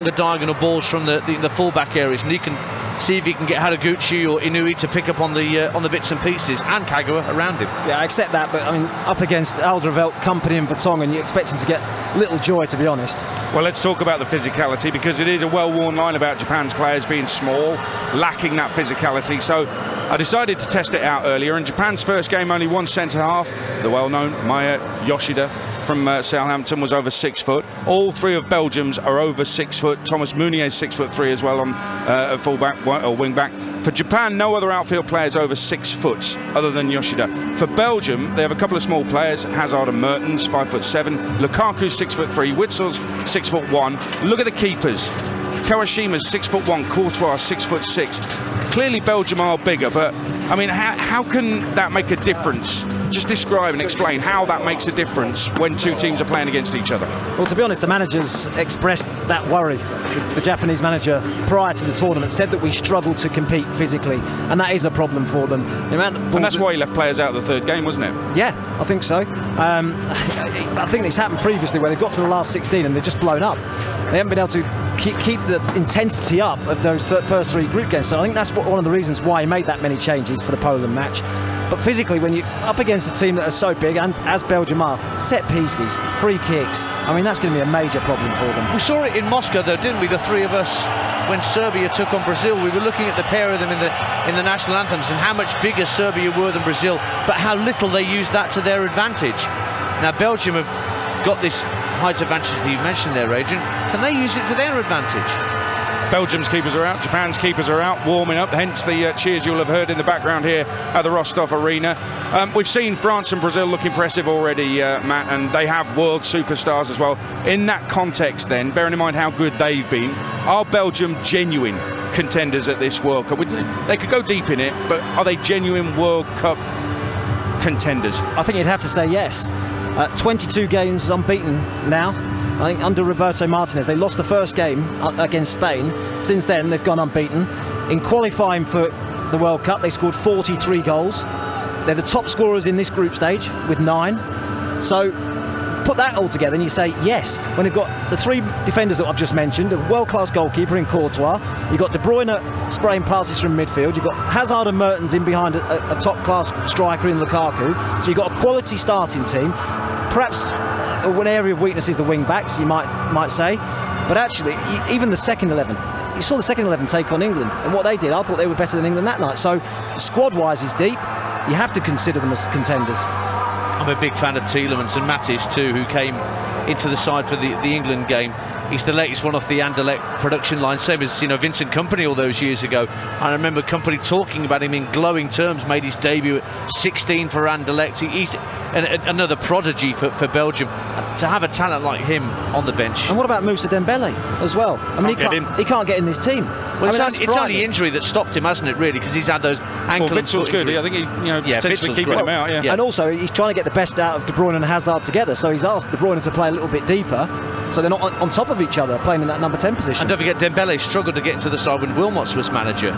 The diagonal balls from the full-back areas, and he can see if he can get Haraguchi or Inui to pick up on the bits and pieces, and Kagawa around him. Yeah, I accept that, but I mean, up against Alderweireld, Company and Vertonghen, you expect him to get little joy, to be honest. Well, let's talk about the physicality, because it is a well-worn line about Japan's players being small, lacking that physicality. So I decided to test it out earlier. In Japan's first game, only one centre-half, the well-known Maya Yoshida from Southampton, was over 6 foot. All three of Belgium's are over 6 foot. Thomas Meunier is 6'3" as well on full-back or wing-back. For Japan, no other outfield players over 6 foot other than Yoshida. For Belgium, they have a couple of small players, Hazard and Mertens, 5'7". Lukaku's 6'3", Witzel's 6'1". Look at the keepers. Kawashima's 6'1", Courtois 6'6". Clearly Belgium are bigger, but I mean, how can that make a difference? Just describe and explain how that makes a difference when two teams are playing against each other. Well, to be honest, the managers expressed that worry. The Japanese manager, prior to the tournament, said that we struggle to compete physically, and that is a problem for them. And that's why he left players out of the third game, wasn't it? Yeah, I think so. I think this happened previously where they've got to the last 16 and they've just blown up. They haven't been able to keep the intensity up of those first three group games. So I think that's one of the reasons why he made that many changes for the Poland match. But physically, when you're up against a team that are so big, and as Belgium are, set pieces, free kicks, I mean, that's going to be a major problem for them. We saw it in Moscow, though, didn't we? The three of us, when Serbia took on Brazil, we were looking at the pair of them in the national anthems and how much bigger Serbia were than Brazil, but how little they used that to their advantage. Now, Belgium have got this height advantage that you mentioned there, Adrian. Can they use it to their advantage? Belgium's keepers are out, Japan's keepers are out, warming up, hence the cheers you'll have heard in the background here at the Rostov Arena. We've seen France and Brazil look impressive already, Matt, and they have world superstars as well. In that context then, bearing in mind how good they've been, are Belgium genuine contenders at this World Cup? They could go deep in it, but are they genuine World Cup contenders? I think you'd have to say yes. 22 games unbeaten now. I think under Roberto Martinez, they lost the first game against Spain. Since then, they've gone unbeaten. In qualifying for the World Cup, they scored 43 goals. They're the top scorers in this group stage with 9. So put that all together and you say yes. When they've got the three defenders that I've just mentioned, a world-class goalkeeper in Courtois, you've got De Bruyne spraying passes from midfield, you've got Hazard and Mertens in behind a top-class striker in Lukaku. So you've got a quality starting team. Perhaps one area of weakness is the wing backs, you might say, but actually even the second 11, you saw the second 11 take on England, and what they did, I thought they were better than England that night. So squad wise is deep. You have to consider them as contenders. I'm a big fan of Tielemans and Mattis too, who came into the side for the England game. He's the latest one off the Anderlecht production line, same as Vincent Kompany all those years ago. I remember Kompany talking about him in glowing terms. Made his debut at 16 for Anderlecht. He's another prodigy for Belgium. To have a talent like him on the bench. And what about Moussa Dembele as well? I mean, he can't get in this team. Well, it's only injury that stopped him, hasn't it, really? Because he's had those ankle. Well, Witzel's good. I think he's potentially keeping him out. Yeah. And also, he's trying to get the best out of De Bruyne and Hazard together. So he's asked De Bruyne to play a little bit deeper, so they're not on top of each other, playing in that number 10 position. And don't forget, Dembele struggled to get into the side when Wilmots was manager.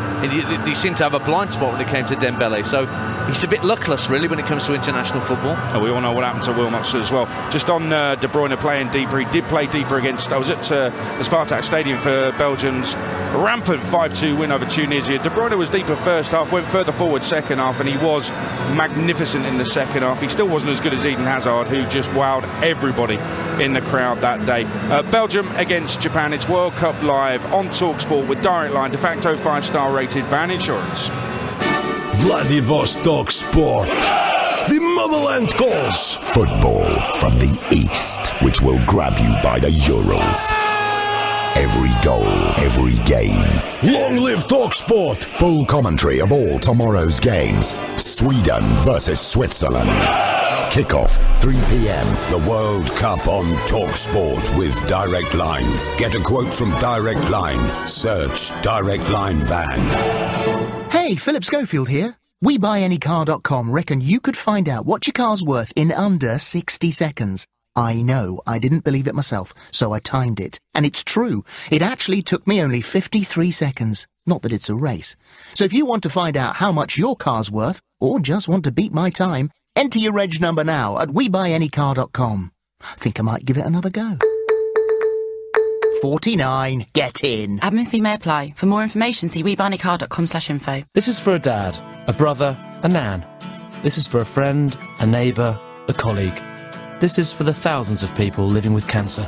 He seemed to have a blind spot when it came to Dembele. So he's a bit luckless, really, when it comes to international football. Oh, we all know what happened to Wilmots as well. Just on De Bruyne playing deeper, he did play deeper against. I was at the Spartak Stadium for Belgium's rampant 5-2 win over Tunisia. De Bruyne was deeper first half, went further forward second half, and he was magnificent in the second half. He still wasn't as good as Eden Hazard, who just wowed everybody in the crowd that day. Belgium against Japan. It's World Cup live on TalkSport with Direct Line, de facto 5-star rated van insurance. Vladivostok Sport. The motherland calls. Football from the East, which will grab you by the Urals. Every goal, every game. Long live TalkSport. Full commentary of all tomorrow's games. Sweden versus Switzerland. Kickoff 3 p.m. The World Cup on TalkSport with Direct Line. Get a quote from Direct Line. Search Direct Line van. Hey, Philip Schofield here. WeBuyAnyCar.com reckon you could find out what your car's worth in under 60 seconds. I know, I didn't believe it myself, so I timed it. And it's true. It actually took me only 53 seconds. Not that it's a race. So if you want to find out how much your car's worth, or just want to beat my time, enter your reg number now at WeBuyAnyCar.com. I think I might give it another go. 49. Get in. Admin fee may apply. For more information, see webuyanycar.com/info. This is for a dad, a brother, a nan. This is for a friend, a neighbour, a colleague. This is for the thousands of people living with cancer.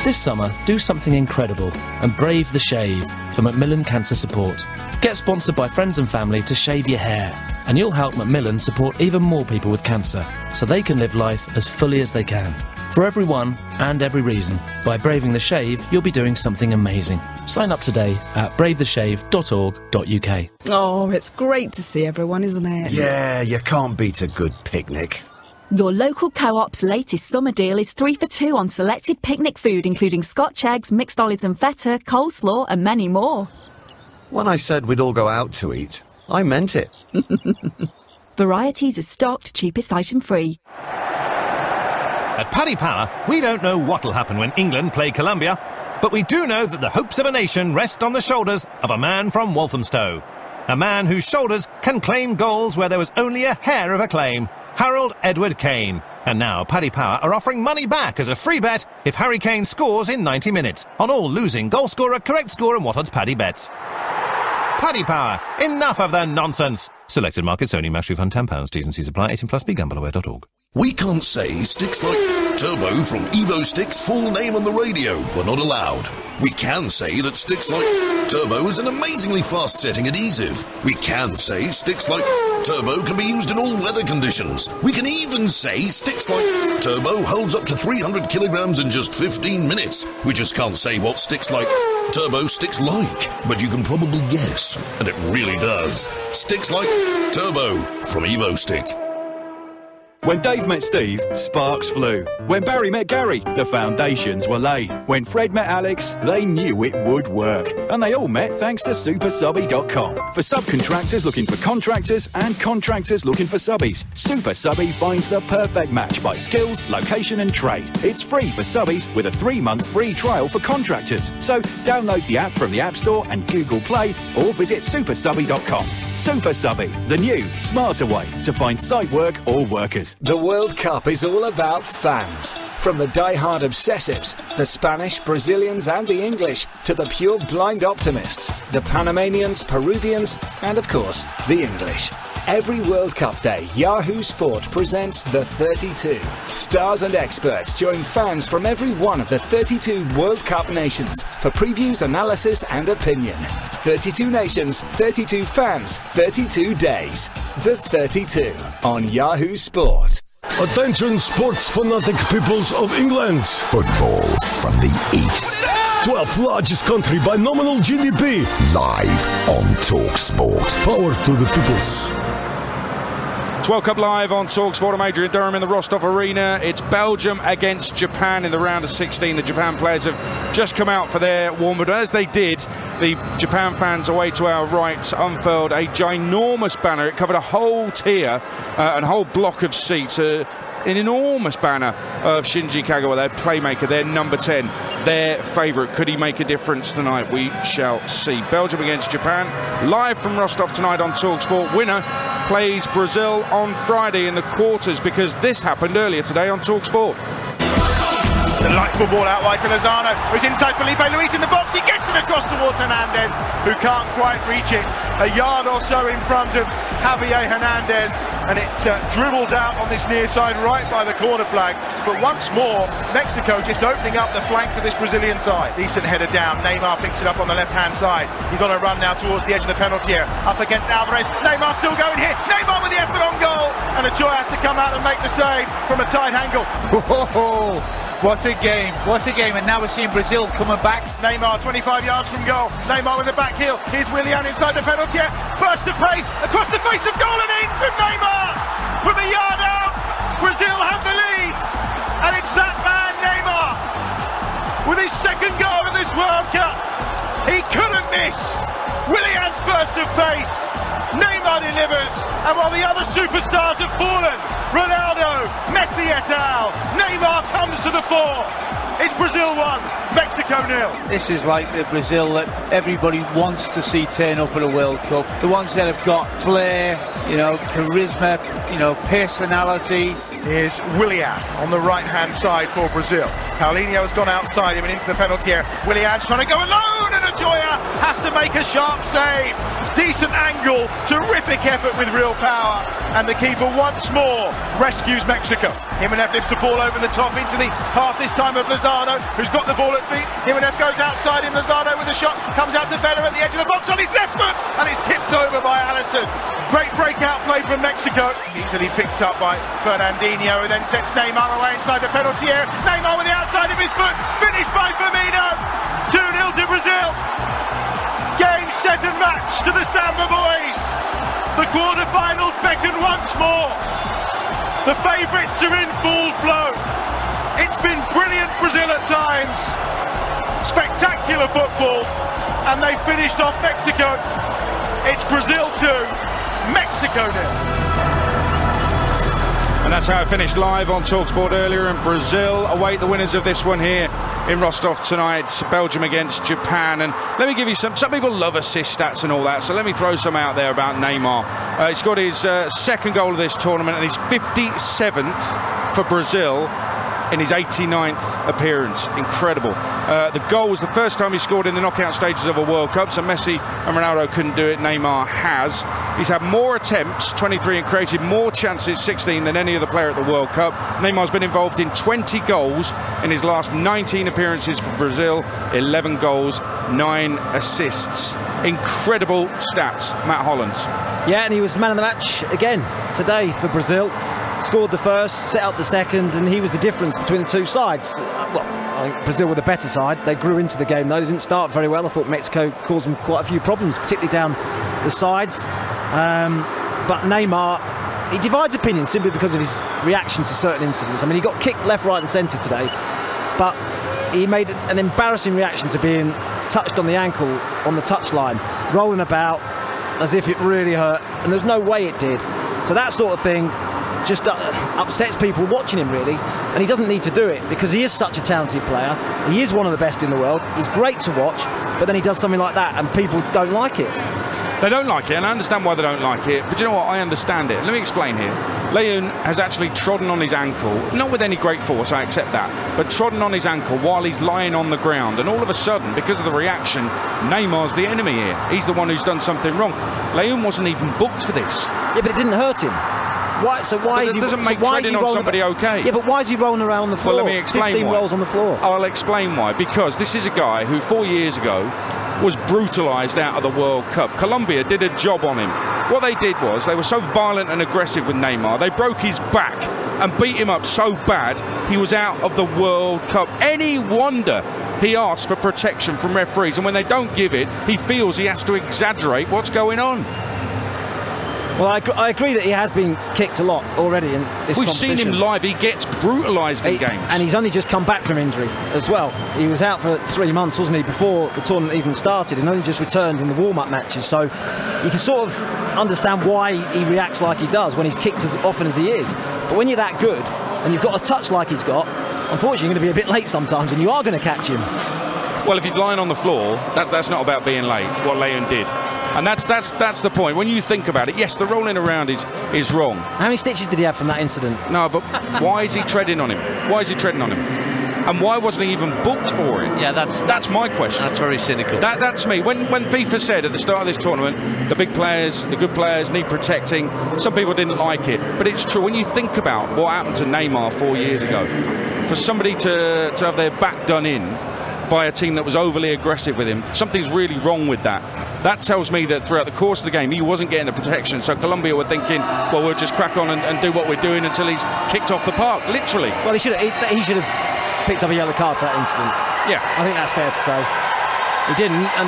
This summer, do something incredible and brave the shave for Macmillan Cancer Support. Get sponsored by friends and family to shave your hair, and you'll help Macmillan support even more people with cancer, so they can live life as fully as they can. For everyone and every reason, by braving the shave, you'll be doing something amazing. Sign up today at bravetheshave.org.uk. Oh, it's great to see everyone, isn't it? Yeah, you can't beat a good picnic. Your local Co-op's latest summer deal is 3 for 2 on selected picnic food, including Scotch eggs, mixed olives and feta, coleslaw and many more. When I said we'd all go out to eat, I meant it. Varieties are stocked, cheapest item free. At Paddy Power, we don't know what'll happen when England play Colombia, but we do know that the hopes of a nation rest on the shoulders of a man from Walthamstow. A man whose shoulders can claim goals where there was only a hair of a claim. Harold Edward Kane. And now Paddy Power are offering money back as a free bet if Harry Kane scores in 90 minutes on all losing goal scorer, correct score and what odds Paddy bets. Paddy Power, enough of the nonsense. Selected markets only. Match refund £10. T's and C's apply. 18+ BeGambleAware.org. We can't say sticks like Turbo from Evo Sticks' full name on the radio. We're not allowed. We can say that sticks like Turbo is an amazingly fast-setting adhesive. We can say sticks like Turbo can be used in all weather conditions. We can even say sticks like Turbo holds up to 300 kilograms in just 15 minutes. We just can't say what sticks like Turbo sticks like, but you can probably guess, and it really does. Sticks like Turbo from Evo Stick. When Dave met Steve, sparks flew. When Barry met Gary, the foundations were laid. When Fred met Alex, they knew it would work. And they all met thanks to SuperSubby.com. For subcontractors looking for contractors and contractors looking for subbies, Super Subby finds the perfect match by skills, location and trade. It's free for subbies with a 3-month free trial for contractors. So download the app from the App Store and Google Play or visit SuperSubby.com. Super Subby, the new, smarter way to find site work or workers. The World Cup is all about fans. From the die-hard obsessives, the Spanish, Brazilians and the English, to the pure blind optimists, the Panamanians, Peruvians and, of course, the English. Every World Cup day, Yahoo Sport presents The 32. Stars and experts join fans from every one of the 32 World Cup nations for previews, analysis and opinion. 32 nations, 32 fans, 32 days. The 32 on Yahoo Sport. Attention sports fanatic peoples of England. Football from the East. 12th largest country by nominal GDP. Live on TalkSport. Power to the peoples. It's World Cup Live on TalkSport. I'm Adrian Durham in the Rostov Arena. It's Belgium against Japan in the round of 16. The Japan players have just come out for their warm-up. As they did, the Japan fans away to our right unfurled a ginormous banner. It covered a whole tier and a whole block of seats. An enormous banner of Shinji Kagawa, their playmaker, their number 10, their favourite. Could he make a difference tonight? We shall see. Belgium against Japan, live from Rostov tonight on TalkSport. Winner plays Brazil on Friday in the quarters, because this happened earlier today on TalkSport. Delightful ball out wide to Lozano, who's inside Felipe Luis in the box. He gets it across towards Hernandez, who can't quite reach it. A yard or so in front of Javier Hernandez, and it dribbles out on this near side right by the corner flag. But once more, Mexico just opening up the flank for this Brazilian side. Decent header down. Neymar picks it up on the left-hand side. He's on a run now towards the edge of the penalty area. Up against Alvarez. Neymar still going here. Neymar with the effort on goal. And Ajoy has to come out and make the save from a tight angle. Whoa. What a game, and now we're seeing Brazil coming back. Neymar 25 yards from goal, Neymar with the back heel, here's Willian inside the penalty area, burst of pace, across the face of goal and in from Neymar! From a yard out, Brazil have the lead, and it's that man Neymar, with his second goal of this World Cup. He couldn't miss, Willian's burst of pace, Neymar delivers, and while the other superstars have fallen, Ronaldo, Messi et al, Neymar comes to the fore. It's Brazil 1, Mexico 0. This is like the Brazil that everybody wants to see turn up at a World Cup. The ones that have got flair, charisma, personality. Here's Willian on the right-hand side for Brazil. Paulinho has gone outside him and into the penalty area. Willian's trying to go alone, and Ajoya has to make a sharp save. Decent angle, terrific effort with real power, and the keeper once more rescues Mexico. Jimenez lifts the ball over the top into the half this time of Lozano, who's got the ball at feet. Jimenez goes outside in, Lozano with a shot, comes out to Vela at the edge of the box on his left foot, and it's tipped over by Alisson. Great breakout play from Mexico, easily picked up by Fernandinho, who then sets Neymar away inside the penalty area. Neymar with the outside of his foot, finished by Firmino. 2-0 to Brazil. Game, set and match to the Samba boys. The quarter-finals beckon once more. The favourites are in full flow. It's been brilliant Brazil at times. Spectacular football. And they finished off Mexico. It's Brazil 2, Mexico 0. And that's how it finished live on TalkSport earlier. And Brazil await the winners of this one here in Rostov tonight. Belgium against Japan. And let me give you some people love assist stats and all that, so let me throw some out there about Neymar. He's got his second goal of this tournament and his 57th for Brazil in his 89th appearance. Incredible. The goal was the first time he scored in the knockout stages of a World Cup, so Messi and Ronaldo couldn't do it. Neymar has. He's had more attempts, 23, and created more chances, 16, than any other player at the World Cup. Neymar's been involved in 20 goals in his last 19 appearances for Brazil, 11 goals, 9 assists. Incredible stats, Matt Holland. Yeah, and he was man of the match again today for Brazil. Scored the first, set up the second, and he was the difference between the two sides. Well, I think Brazil were the better side. They grew into the game though. They didn't start very well. I thought Mexico caused them quite a few problems, particularly down the sides. But Neymar, he divides opinions simply because of his reaction to certain incidents. I mean, he got kicked left, right and centre today, but he made an embarrassing reaction to being touched on the ankle on the touchline, rolling about as if it really hurt, and there's no way it did. So that sort of thing just upsets people watching him, really, and he doesn't need to do it because he is such a talented player. He is one of the best in the world. He's great to watch, but then he does something like that and people don't like it. They don't like it, and I understand why they don't like it, but you know what, I understand it. Let me explain here. Leon has actually trodden on his ankle, not with any great force, I accept that, but trodden on his ankle while he's lying on the ground, and all of a sudden, because of the reaction, Neymar's the enemy here. He's the one who's done something wrong. Leon wasn't even booked for this. Yeah, but it didn't hurt him. Why? So why is he? Doesn't make treading on somebody okay? Yeah, but why is he rolling around on the floor? Well, let me explain 15 why. rolls on the floor. I'll explain why. Because this is a guy who 4 years ago was brutalised out of the World Cup. Colombia did a job on him. What they did was they were so violent and aggressive with Neymar. They broke his back and beat him up so bad he was out of the World Cup. Any wonder he asks for protection from referees, and when they don't give it, he feels he has to exaggerate what's going on. Well, I agree that he has been kicked a lot already in this competition. We've seen him live. He gets brutalised in games. And he's only just come back from injury as well. He was out for 3 months, wasn't he, before the tournament even started, and only just returned in the warm-up matches. So you can sort of understand why he reacts like he does when he's kicked as often as he is. But when you're that good, and you've got a touch like he's got, unfortunately you're going to be a bit late sometimes, and you are going to catch him. Well, if he's lying on the floor, that's not about being late, what Leon did. And that's the point. When you think about it, yes, the rolling around is wrong. How many stitches did he have from that incident? No, but why is he treading on him? Why is he treading on him? And why wasn't he even booked for it? Yeah, that's my question. That's very cynical. That's me. When FIFA said at the start of this tournament, the big players, the good players need protecting, some people didn't like it. But it's true. When you think about what happened to Neymar 4 years ago, for somebody to have their back done in by a team that was overly aggressive with him, something's really wrong with that. That tells me that throughout the course of the game he wasn't getting the protection, so Colombia were thinking, well, we'll just crack on and do what we're doing until he's kicked off the park, literally. Well, he should have picked up a yellow card for that incident. Yeah, I think that's fair to say. He didn't, and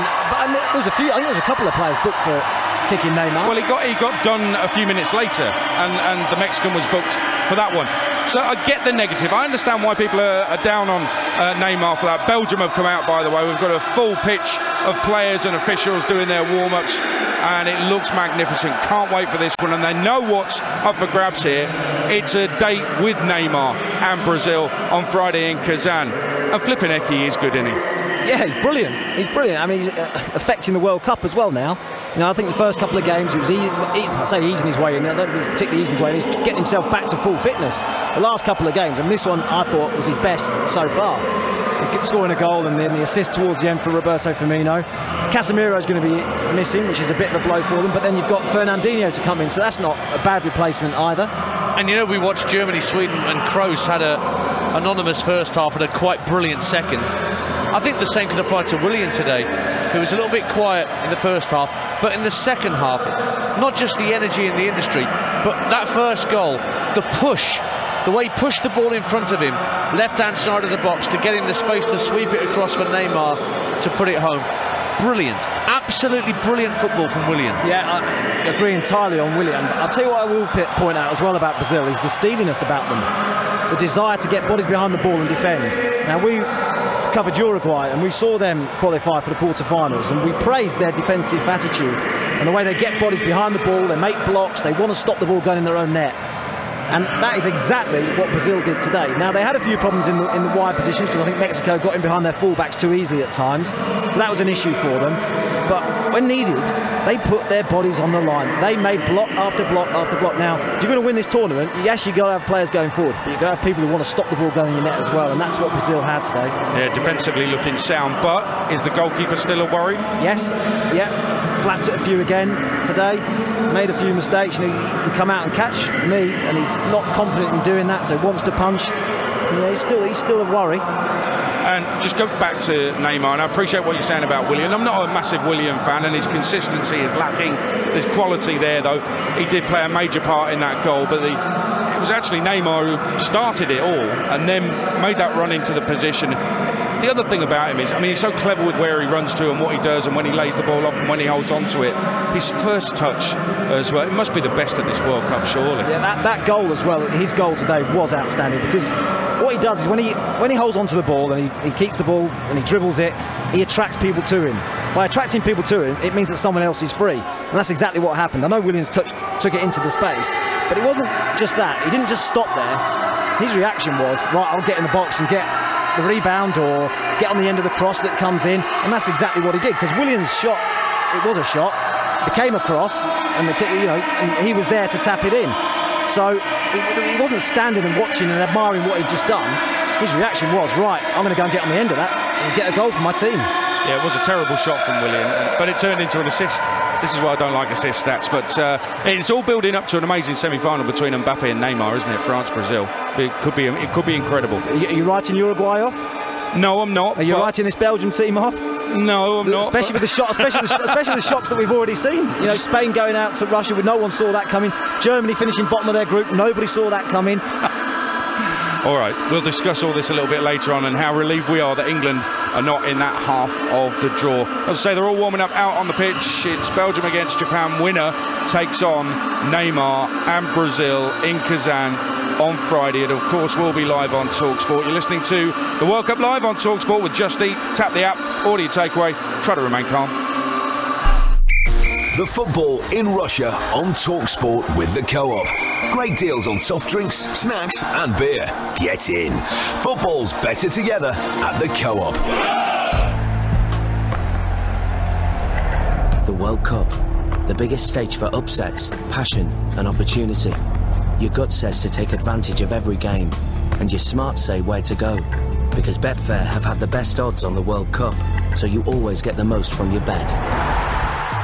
there was a few. I think there was a couple of players booked for kicking Neymar. Well, he got done a few minutes later, and the Mexican was booked for that one. So I get the negative. I understand why people are down on Neymar for that. Belgium have come out, by the way. We've got a full pitch of players and officials doing their warm-ups, and it looks magnificent. Can't wait for this one, and they know what's up for grabs here. It's a date with Neymar and Brazil on Friday in Kazan. And flipping Eki is good, isn't he? Yeah, he's brilliant. He's brilliant. I mean, he's affecting the World Cup as well now. You know, I think the first couple of games, he was I say easing his way in. I don't particularly easing his way in. He's getting himself back to full fitness. The last couple of games, and this one I thought was his best so far. Scoring a goal and then the assist towards the end for Roberto Firmino. Casemiro's going to be missing, which is a bit of a blow for them. But then you've got Fernandinho to come in, so that's not a bad replacement either. And you know, we watched Germany, Sweden, and Kroos had a anonymous first half and a quite brilliant second. I think the same can apply to Willian today, who was a little bit quiet in the first half, but in the second half, not just the energy in the industry, but that first goal, the push, the way he pushed the ball in front of him, left-hand side of the box, to get in the space to sweep it across for Neymar to put it home. Brilliant, absolutely brilliant football from Willian. Yeah, I agree entirely on Willian. I'll tell you what I will point out as well about Brazil is the steeliness about them, the desire to get bodies behind the ball and defend. Now, we've covered Uruguay and we saw them qualify for the quarter-finals, and we praised their defensive attitude and the way they get bodies behind the ball, they make blocks, they want to stop the ball going in their own net. And that is exactly what Brazil did today. Now, they had a few problems in the wide positions because I think Mexico got in behind their fullbacks too easily at times. So that was an issue for them. But when needed, they put their bodies on the line. They made block after block after block. Now, if you're going to win this tournament, you actually got to have players going forward, but you've got to have people who want to stop the ball going in your net as well, and that's what Brazil had today. Yeah, defensively looking sound, but is the goalkeeper still a worry? Yes, yeah, flapped it a few again today, made a few mistakes, and he can come out and catch me, and he's not confident in doing that, so he wants to punch. Yeah, he's still a worry. And just go back to Neymar, and I appreciate what you're saying about Willian. I'm not a massive Willian fan, and his consistency is lacking. There's quality there, though. He did play a major part in that goal, but it was actually Neymar who started it all and then made that run into the position. The other thing about him is, I mean, he's so clever with where he runs to and what he does and when he lays the ball up and when he holds on to it. His first touch as well, it must be the best at this World Cup, surely. Yeah, that goal as well, his goal today was outstanding, because what he does is when he holds onto the ball and he keeps the ball and he dribbles it, he attracts people to him. By attracting people to him, it means that someone else is free, and that's exactly what happened. I know Williams took it into the space, but it wasn't just that. He didn't just stop there. His reaction was, right, I'll get in the box and get the rebound or get on the end of the cross that comes in, and that's exactly what he did, because Williams' shot, it was a shot, became a cross, and and he was there to tap it in. So he wasn't standing and watching and admiring what he'd just done. His reaction was, right, I'm going to go and get on the end of that and get a goal for my team. Yeah, it was a terrible shot from Willian, but it turned into an assist. This is why I don't like assist stats, but it's all building up to an amazing semi-final between Mbappe and Neymar, isn't it? France-Brazil. It could be incredible. Are you writing Uruguay off? No, I'm not. Are you writing this Belgium team off? No, I'm not. Especially with the shot, especially the shots that we've already seen. You know, Spain going out to Russia, no one saw that coming. Germany finishing bottom of their group, nobody saw that coming. All right, we'll discuss all this a little bit later on and how relieved we are that England are not in that half of the draw. As I say, they're all warming up out on the pitch. It's Belgium against Japan. Winner takes on Neymar and Brazil in Kazan on Friday. And of course, we'll be live on TalkSport. You're listening to the World Cup live on TalkSport with Just Eat. Tap the app, order your takeaway, try to remain calm. The football in Russia on TalkSport with the Co-op. Great deals on soft drinks, snacks and beer. Get in. Football's better together at the Co-op. The World Cup. The biggest stage for upsets, passion and opportunity. Your gut says to take advantage of every game, and your smarts say where to go. Because Betfair have had the best odds on the World Cup, so you always get the most from your bet.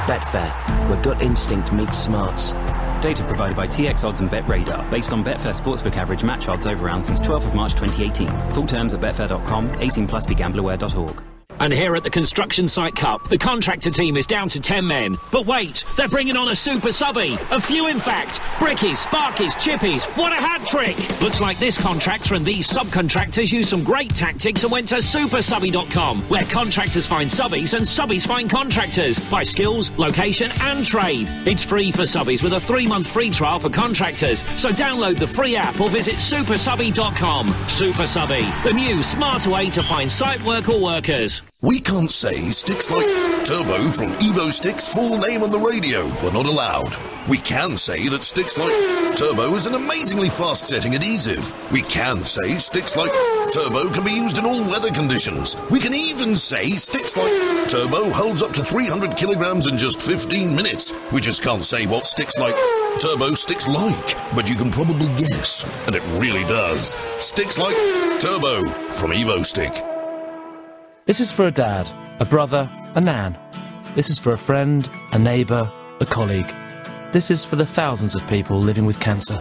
Betfair, where gut instinct meets smarts. Data provided by TX Odds and BetRadar, based on Betfair Sportsbook average match odds over round since 12th of March 2018. Full terms at betfair.com, 18+, begambleaware.org. And here at the Construction Site Cup, the contractor team is down to 10 men. But wait, they're bringing on a super subby. A few, in fact. Brickies, Sparkies, Chippies. What a hat trick! Looks like this contractor and these subcontractors used some great tactics and went to supersubby.com, where contractors find subbies and subbies find contractors by skills, location and trade. It's free for subbies with a 3-month free trial for contractors. So download the free app or visit supersubby.com. Super Subby, the new smarter way to find site work or workers. We can't say sticks like Turbo from Evo Sticks' full name on the radio were not allowed. We can say that sticks like Turbo is an amazingly fast-setting adhesive. We can say sticks like Turbo can be used in all weather conditions. We can even say Sticks Like Turbo holds up to 300 kilograms in just 15 minutes. We just can't say what Sticks Like Turbo sticks like, but you can probably guess, and it really does. Sticks Like Turbo from EvoStick. This is for a dad, a brother, a nan. This is for a friend, a neighbour, a colleague. This is for the thousands of people living with cancer.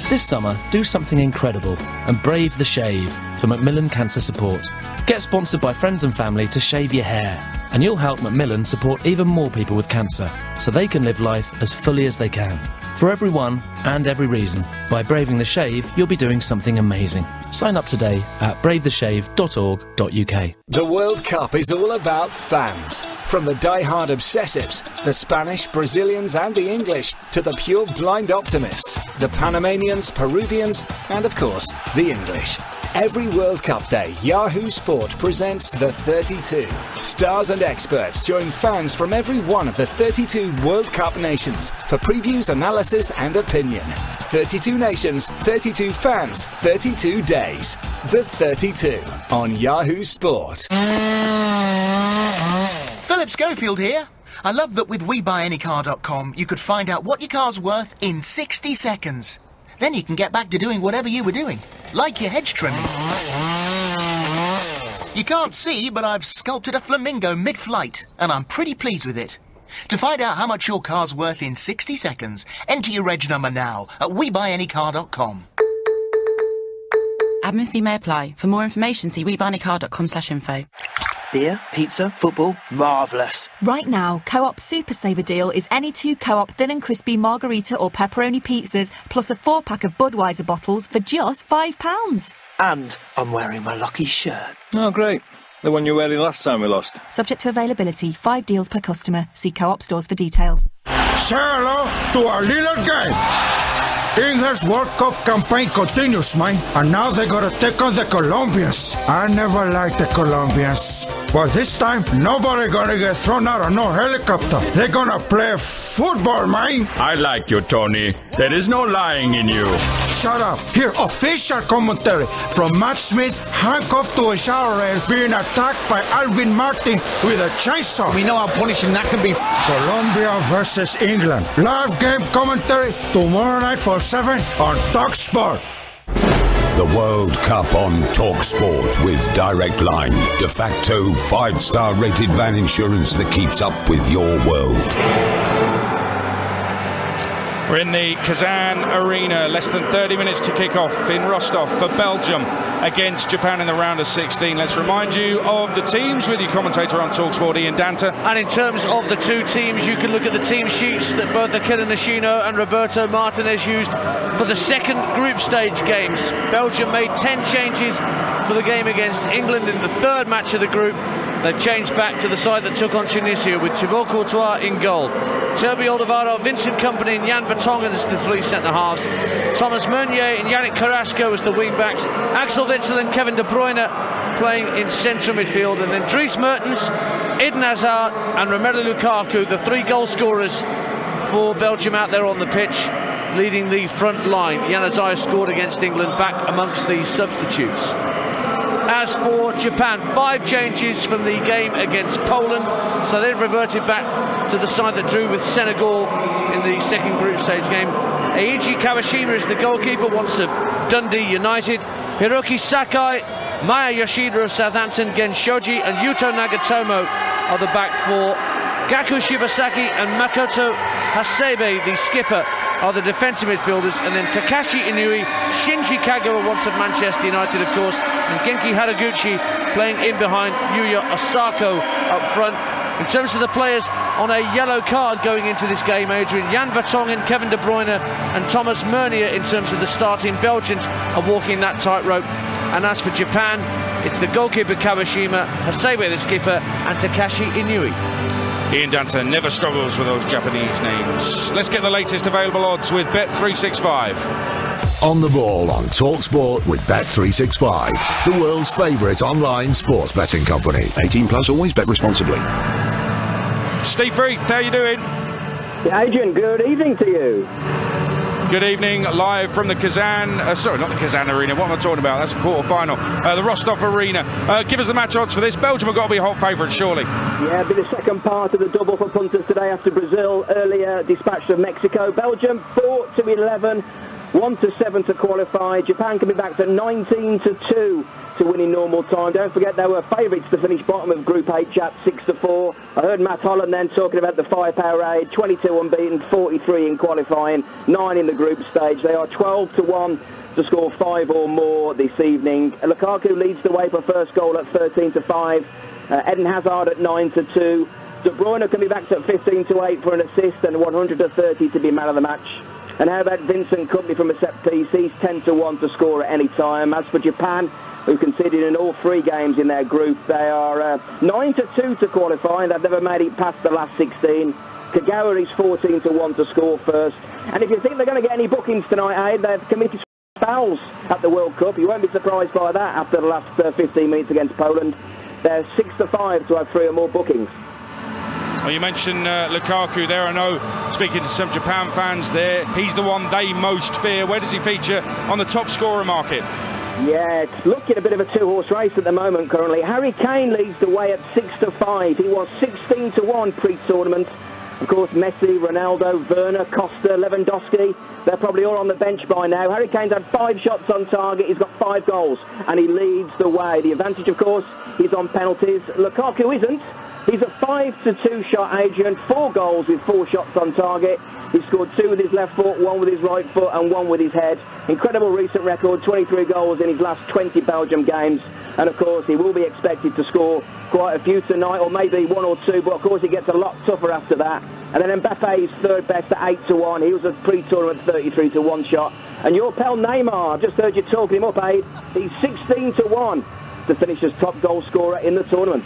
This summer, do something incredible and brave the shave for Macmillan Cancer Support. Get sponsored by friends and family to shave your hair, and you'll help Macmillan support even more people with cancer, so they can live life as fully as they can. For everyone and every reason, by braving the shave, you'll be doing something amazing. Sign up today at bravetheshave.org.uk. The World Cup is all about fans. From the die-hard obsessives, the Spanish, Brazilians and the English, to the pure blind optimists, the Panamanians, Peruvians and, of course, the English. Every World Cup day, Yahoo Sport presents The 32. Stars and experts join fans from every one of the 32 World Cup nations for previews, analysis and opinion. 32 nations, 32 fans, 32 days. The 32 on Yahoo Sport. Philip Schofield here. I love that with WeBuyAnyCar.com you could find out what your car's worth in 60 seconds. Then you can get back to doing whatever you were doing, like your hedge trimming. You can't see, but I've sculpted a flamingo mid-flight, and I'm pretty pleased with it. To find out how much your car's worth in 60 seconds, enter your reg number now at WeBuyAnyCar.com. Admin fee may apply. For more information, see WeBuyAnyCar.com/info. Beer, pizza, football, marvellous. Right now, Co-op Super Saver deal is any 2 Co-op thin and crispy margarita or pepperoni pizzas plus a 4-pack of Budweiser bottles for just £5. And I'm wearing my lucky shirt. Oh, great. The one you were wearing last time we lost. Subject to availability, 5 deals per customer. See Co-op stores for details. Say hello to our little game. England's World Cup campaign continues, man. And now they gotta take on the Colombians. I never liked the Colombians. But this time, nobody gonna get thrown out of no helicopter. They're gonna play football, man. I like you, Tony. There is no lying in you. Shut up. Here, official commentary from Matt Smith, handcuffed to a shower rail, being attacked by Alvin Martin with a chainsaw. We know how punishing that can be. Colombia versus England. Live game commentary tomorrow night for 7 on TalkSport. The World Cup on TalkSport with Direct Line. De facto 5-star rated van insurance that keeps up with your world. We're in the Kazan Arena, less than 30 minutes to kick off in Rostov for Belgium against Japan in the round of 16. Let's remind you of the teams with your commentator on TalkSport, Ian Danta. And in terms of the two teams, you can look at the team sheets that both Akira Nishino and Roberto Martinez used for the second group stage games. Belgium made 10 changes for the game against England in the third match of the group. They've changed back to the side that took on Tunisia with Thibaut Courtois in goal. Toby Alderweireld, Vincent Kompany and Jan Vertonghen as the 3 centre-halves. Thomas Meunier and Yannick Carrasco as the wing-backs. Axel Witsel and Kevin De Bruyne playing in central midfield. And then Dries Mertens, Eden Hazard and Romelu Lukaku, the 3 goal scorers for Belgium out there on the pitch, leading the front line. Januzaj scored against England, back amongst the substitutes. As for Japan, 5 changes from the game against Poland, so they've reverted back to the side that drew with Senegal in the second group stage game. Eiichi Kawashima is the goalkeeper, once of Dundee United. Hiroki Sakai, Maya Yoshida of Southampton, Gen Shoji and Yuto Nagatomo are the back 4. Gaku Shibasaki and Makoto Hasebe, the skipper, are the defensive midfielders, and then Takashi Inui, Shinji Kagawa, once of Manchester United, of course, and Genki Haraguchi playing in behind Yuya Osako up front. In terms of the players on a yellow card going into this game, Adrian, Jan Vertonghen, Kevin De Bruyne and Thomas Meunier in terms of the starting Belgians are walking that tightrope. And as for Japan, it's the goalkeeper Kawashima, Hasebe the skipper and Takashi Inui. Ian Danta never struggles with those Japanese names. Let's get the latest available odds with Bet365. On the ball on TalkSport with Bet365, the world's favourite online sports betting company. 18 plus, always bet responsibly. Steve Breath, how you doing? Adrian, good evening to you. Good evening, live from the Kazan, sorry, not the Kazan Arena, what am I talking about? That's a quarter-final. The Rostov Arena. Give us the match odds for this. Belgium have got to be hot favourites, surely. Yeah, it'll be the second part of the double for punters today after Brazil earlier dispatched of Mexico. Belgium 4-11, 1-7 to qualify. Japan coming back to 19-2 to win in normal time. Don't forget they were favourites to finish bottom of Group H at 6-4. I heard Matt Holland then talking about the firepower aid. 22 unbeaten, 43 in qualifying, 9 in the group stage. They are 12-1 to score 5 or more this evening. Lukaku leads the way for first goal at 13-5. Eden Hazard at 9-2. De Bruyne can be back at 15-8 for an assist and 130 to be man of the match. And how about Vincent Kompany from a set piece? He's 10-1 to score at any time. As for Japan, who conceded in all 3 games in their group, they are 9-2 to qualify, and they've never made it past the last 16. Kagawa is 14-1 to score first. And if you think they're going to get any bookings tonight, they've committed fouls at the World Cup. You won't be surprised by that after the last 15 minutes against Poland. They're 6-5 to have 3 or more bookings. Well, you mentioned Lukaku there. I know, speaking to some Japan fans there, he's the one they most fear. Where does he feature on the top scorer market? Yeah, it's looking a bit of a 2-horse race at the moment currently. Harry Kane leads the way at 6-5. He was 16-1 pre-tournament. Of course, Messi, Ronaldo, Werner, Costa, Lewandowski, they're probably all on the bench by now. Harry Kane's had 5 shots on target. He's got 5 goals, and he leads the way. The advantage, of course, is on penalties. Lukaku isn't. He's a 5-2 shot agent, 4 goals with 4 shots on target. He scored 2 with his left foot, 1 with his right foot and 1 with his head. Incredible recent record, 23 goals in his last 20 Belgium games. And of course he will be expected to score quite a few tonight, or maybe 1 or 2, but of course it gets a lot tougher after that. And then Mbappe is third best at 8-1. He was a pre-tournament 33-1 shot. And your pal Neymar, I've just heard you talking him up, Aid. He's 16-1 to finish as top goal scorer in the tournament.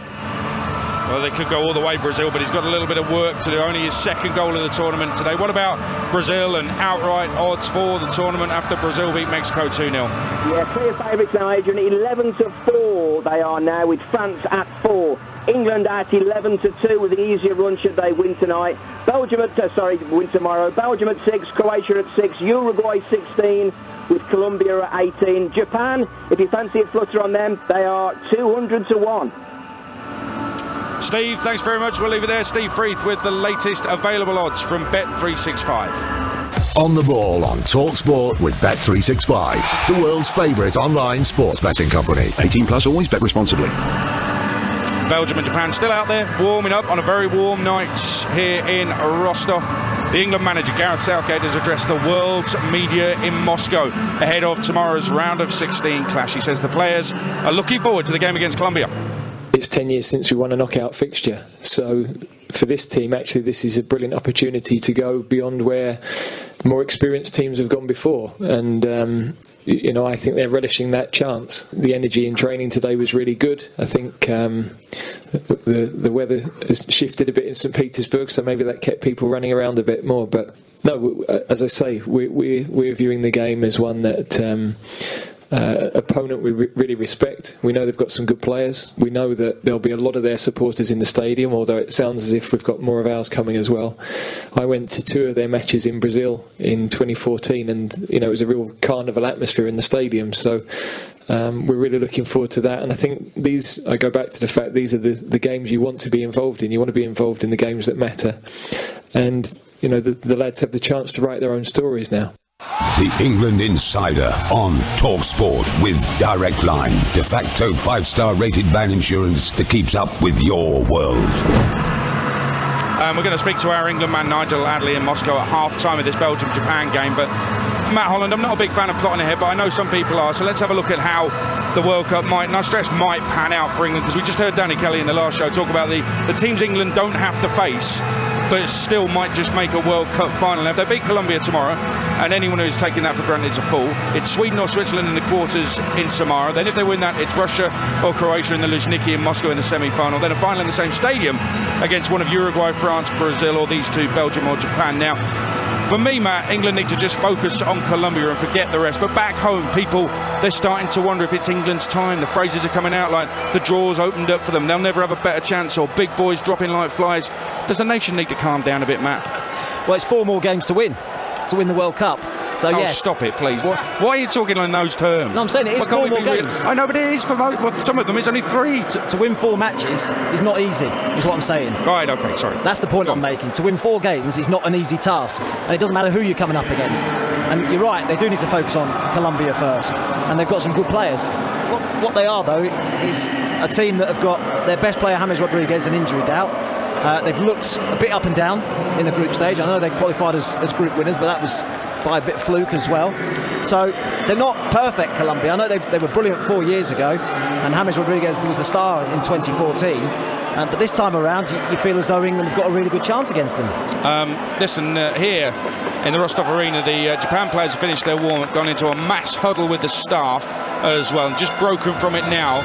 Well, they could go all the way, Brazil, but he's got a little bit of work to do. Only his 2nd goal of the tournament today. What about Brazil and outright odds for the tournament after Brazil beat Mexico 2-0? Yeah, clear favourites now, Adrian. 11-4 they are now, with France at 4. England at 11-2 with an easier run should they win tonight. Belgium at, win tomorrow. Belgium at 6, Croatia at 6, Uruguay 16, with Colombia at 18. Japan, if you fancy a flutter on them, they are 200-1. Steve, thanks very much. We'll leave it there. Steve Freeth with the latest available odds from Bet365. On the ball on TalkSport with Bet365, the world's favourite online sports betting company. 18 plus, always bet responsibly. Belgium and Japan still out there warming up on a very warm night here in Rostov. The England manager Gareth Southgate has addressed the world's media in Moscow ahead of tomorrow's round of 16 clash. He says the players are looking forward to the game against Colombia. It's 10 years since we won a knockout fixture, so for this team actually this is a brilliant opportunity to go beyond where more experienced teams have gone before, and you know, I think they're relishing that chance. The energy in training today was really good. I think the weather has shifted a bit in St. Petersburg, so maybe that kept people running around a bit more, but no, as I say, we're viewing the game as one that opponent we really respect. We know they've got some good players. We know that there'll be a lot of their supporters in the stadium, although it sounds as if we've got more of ours coming as well. I went to 2 of their matches in Brazil in 2014, and you know, it was a real carnival atmosphere in the stadium, so we're really looking forward to that. And I think I go back to the fact these are the games you want to be involved in. You want to be involved in the games that matter, and you know, the lads have the chance to write their own stories now. The England Insider on TalkSport with Direct Line. De facto 5-star rated van insurance that keeps up with your world. We're going to speak to our England man Nigel Adley in Moscow at half-time of this Belgium-Japan game. But Matt Holland, I'm not a big fan of plotting ahead, but I know some people are. So let's have a look at how the World Cup might, and I stress might, pan out for England, because we just heard Danny Kelly in the last show talk about the teams England don't have to face, but it still might just make a World Cup final. Now, if they beat Colombia tomorrow, and anyone who's taking that for granted is a fool, it's Sweden or Switzerland in the quarters in Samara. Then if they win that, it's Russia or Croatia in the Luzhniki in Moscow in the semi-final. Then a final in the same stadium against one of Uruguay, France, Brazil, or these two, Belgium or Japan. Now, for me, Matt, England need to just focus on Colombia and forget the rest. But back home, people, they're starting to wonder if it's England's time. The phrases are coming out like the draw's opened up for them. They'll never have a better chance, or big boys dropping like flies. Does the nation need to calm down a bit, Matt? Well, it's 4 more games to win the World Cup. So yes. Stop it, please. Why are you talking in those terms? No, I'm saying it is 4 more games. I know, but it is for some of them. It's only 3. To win 4 matches is not easy, is what I'm saying. Right, okay, sorry. That's the point I'm making. To win 4 games is not an easy task, and it doesn't matter who you're coming up against. And you're right, they do need to focus on Colombia first, and they've got some good players. What they are, though, is a team that have got their best player, James Rodriguez, an injury doubt. They've looked a bit up and down in the group stage. I know they qualified as group winners, but that was by a bit fluke as well. So they're not perfect, Colombia. I know they were brilliant 4 years ago, and James Rodriguez was the star in 2014. But this time around, you feel as though England have got a really good chance against them. Listen, here in the Rostov Arena, the Japan players have finished their warm-up, gone into a mass huddle with the staff as well, and just broken from it now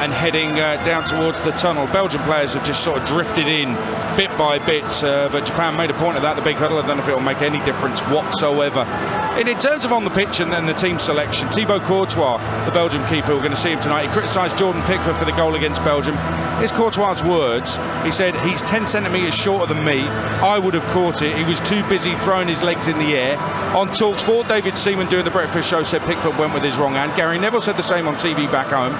and heading down towards the tunnel. Belgian players have just sort of drifted in bit by bit, but Japan made a point of that, the big huddle. I don't know if it will make any difference whatsoever. And in terms of on the pitch and then the team selection, Thibaut Courtois, the Belgian keeper, we're going to see him tonight. He criticised Jordan Pickford for the goal against Belgium. Here's Courtois' words. He said, he's 10 centimetres shorter than me. I would have caught it. He was too busy throwing his legs in the air. On TalkSport, David Seaman doing the breakfast show said Pickford went with his wrong hand. Gary Neville said the same on TV back home.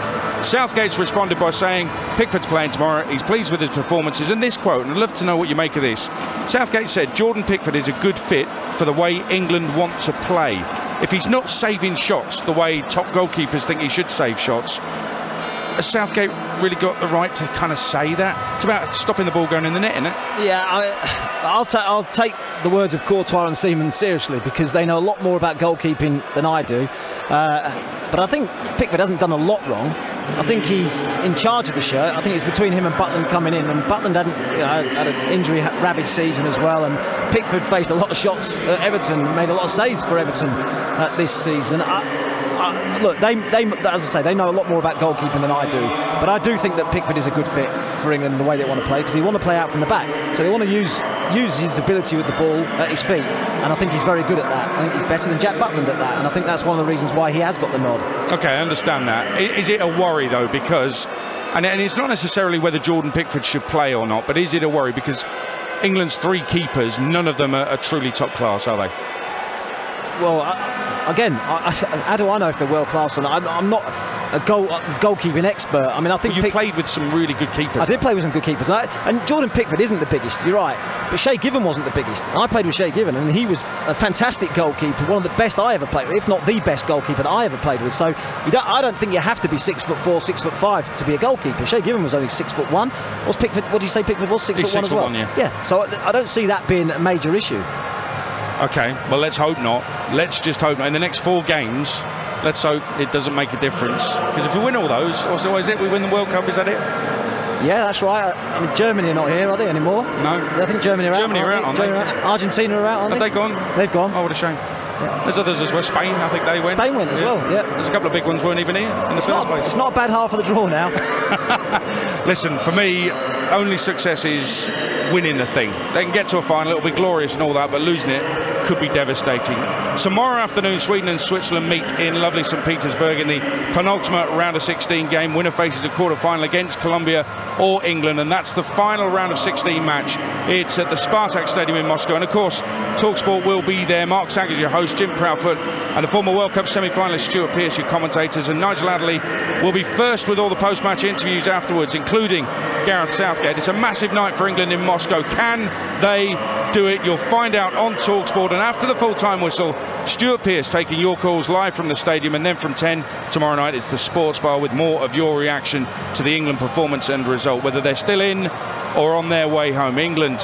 Southgate's responded by saying Pickford's playing tomorrow. He's pleased with his performances. And this quote, and I'd love to know what you make of this. Southgate said Jordan Pickford is a good fit for the way England want to play. If he's not saving shots the way top goalkeepers think he should save shots, has Southgate really got the right to kind of say that? It's about stopping the ball going in the net, isn't it? Yeah, I'll take the words of Courtois and Seaman seriously, because they know a lot more about goalkeeping than I do. But I think Pickford hasn't done a lot wrong. I think he's in charge of the shirt. I think it's between him and Butland coming in, and Butland had an injury-ravaged season as well, and Pickford faced a lot of shots at Everton, made a lot of saves for Everton this season. Look, as I say, they know a lot more about goalkeeping than I do, but I do think that Pickford is a good fit for England in the way they want to play, because they want to play out from the back, so they want to use his ability with the ball at his feet, and I think he's very good at that. I think he's better than Jack Butland at that, and I think that's one of the reasons why he has got the nod. Okay, I understand that. Is it a worry though, because, and it's not necessarily whether Jordan Pickford should play or not, but is it a worry because England's 3 keepers, none of them are truly top class, are they? Well, again, how do I know if they're world class or not? I'm not a goalkeeping expert. I mean, I think you played with some really good keepers. I did play with some good keepers, and Jordan Pickford isn't the biggest. You're right, but Shay Given wasn't the biggest. I played with Shay Given, and he was a fantastic goalkeeper, one of the best I ever played with, if not the best goalkeeper that I ever played with. So I don't think you have to be 6'4", 6'5" to be a goalkeeper. Shay Given was only 6'1". What's Pickford? What did you say? Pickford was 6'1" as well. Yeah. So I don't see that being a major issue. Okay, well, let's hope not. Let's just hope not. In the next 4 games, let's hope it doesn't make a difference. Because if we win all those, also is it? We win the World Cup, is that it? Yeah, that's right. I mean, Germany are not here, are they, anymore? No. I think Germany are out. Germany are out, aren't they? Argentina are out, aren't they? Have they gone? They've gone. Oh, what a shame. Yeah. There's others as well. Spain, I think they went. Spain went as well, yeah. There's a couple of big ones weren't even here in the first place. It's not a bad half of the draw now. Listen, for me, only success is winning the thing. They can get to a final, it'll be glorious and all that, but losing it could be devastating. Tomorrow afternoon, Sweden and Switzerland meet in lovely St. Petersburg in the penultimate round of 16 game. Winner faces a quarter-final against Colombia or England, and that's the final round of 16 match. It's at the Spartak Stadium in Moscow, and of course, TalkSport will be there. Mark Saggers, your host, Jim Proudfoot, and the former World Cup semi-finalist Stuart Pearce, your commentators, and Nigel Adderley will be first with all the post-match interviews afterwards, including Gareth Southgate. It's a massive night for England in Moscow. Can they do it? You'll find out on TalkSport, and after the full-time whistle, Stuart Pearce taking your calls live from the stadium, and then from 10 tomorrow night it's the Sports Bar with more of your reaction to the England performance and result, whether they're still in or on their way home. England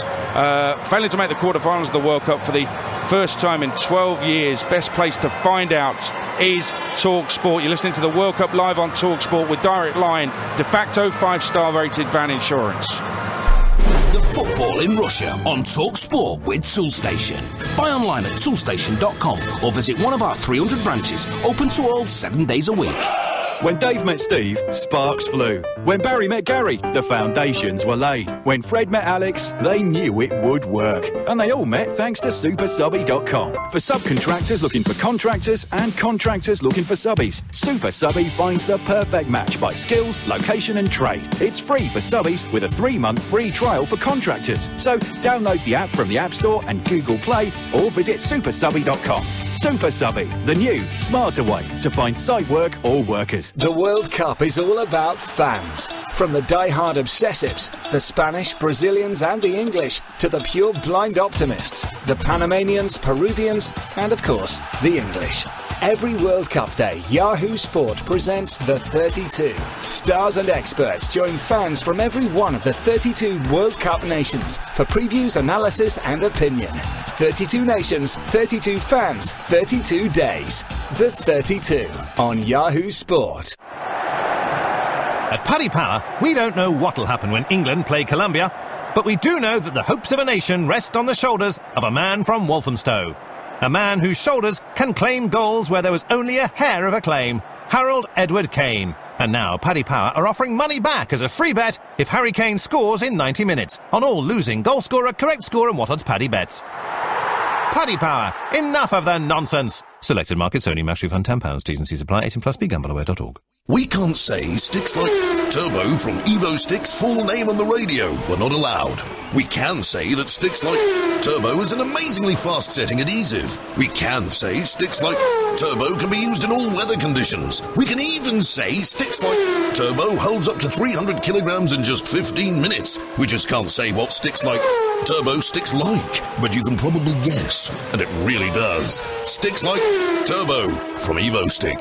failing to make the quarterfinals of the World Cup for the first time in 12 years. Best place to find out is TalkSport. You're listening to the World Cup live on TalkSport with Direct Line, de facto 5-star rated van insurance. The football in Russia on TalkSport with Toolstation. Buy online at toolstation.com or visit one of our 300 branches, open to all 7 days a week. When Dave met Steve, sparks flew. When Barry met Gary, the foundations were laid. When Fred met Alex, they knew it would work. And they all met thanks to SuperSubby.com. For subcontractors looking for contractors and contractors looking for subbies, Super Subby finds the perfect match by skills, location and trade. It's free for subbies with a 3-month free trial for contractors. So download the app from the App Store and Google Play or visit SuperSubby.com. Super Subby, the new, smarter way to find site work or workers. The World Cup is all about fans. From the die-hard obsessives, the Spanish, Brazilians and the English, to the pure blind optimists, the Panamanians, Peruvians and, of course, the English. Every World Cup day, Yahoo Sport presents The 32. Stars and experts join fans from every one of the 32 World Cup nations for previews, analysis and opinion. 32 nations, 32 fans, 32 days. The 32 on Yahoo Sport. At Paddy Power, we don't know what'll happen when England play Colombia, but we do know that the hopes of a nation rest on the shoulders of a man from Walthamstow. A man whose shoulders can claim goals where there was only a hair of a claim, Harold Edward Kane. And now Paddy Power are offering money back as a free bet if Harry Kane scores in 90 minutes on all losing goal scorer, correct score and what odds Paddy bets. Paddy Power, enough of the nonsense. Selected markets only. Match refund £10. T's and C's apply. 18+ BeGambleAware.org. We can't say sticks like Turbo from Evo Sticks' full name on the radio were not allowed. We can say that sticks like Turbo is an amazingly fast-setting adhesive. We can say sticks like Turbo can be used in all weather conditions. We can even say sticks like Turbo holds up to 300 kilograms in just 15 minutes. We just can't say what sticks like Turbo sticks like, but you can probably guess, and it really does. Sticks like Turbo from Evo Stick.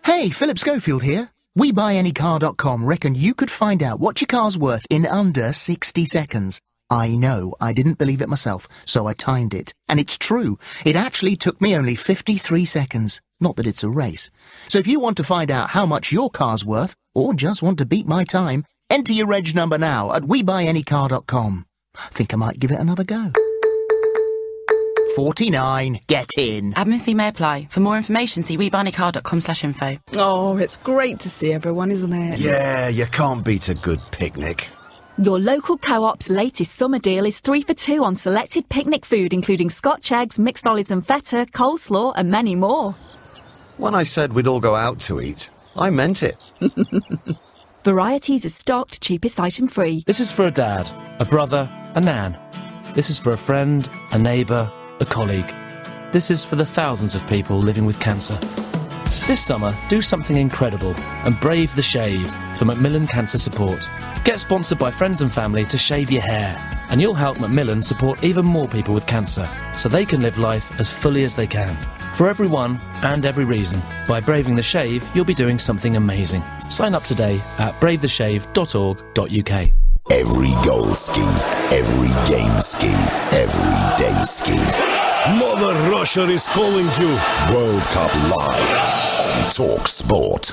Hey, Philip Schofield here. WeBuyAnyCar.com reckon you could find out what your car's worth in under 60 seconds. I know, I didn't believe it myself, so I timed it. And it's true. It actually took me only 53 seconds. Not that it's a race. So if you want to find out how much your car's worth, or just want to beat my time, enter your reg number now at WeBuyAnyCar.com. I think I might give it another go. 49. Get in. Admin fee may apply. For more information, see WeBuyAnyCar.com/info. Oh, it's great to see everyone, isn't it? Yeah, you can't beat a good picnic. Your local Co-op's latest summer deal is 3 for 2 on selected picnic food, including Scotch eggs, mixed olives and feta, coleslaw and many more. When I said we'd all go out to eat, I meant it. Varieties are stocked, cheapest item free. This is for a dad, a brother, a nan. This is for a friend, a neighbour, a colleague. This is for the thousands of people living with cancer. This summer, do something incredible and brave the shave for Macmillan Cancer Support. Get sponsored by friends and family to shave your hair, and you'll help Macmillan support even more people with cancer so they can live life as fully as they can. For everyone and every reason, by braving the shave, you'll be doing something amazing. Sign up today at bravetheshave.org.uk. Every goal ski, every game ski, every day ski. Mother Russia is calling you. World Cup live on Talk Sport.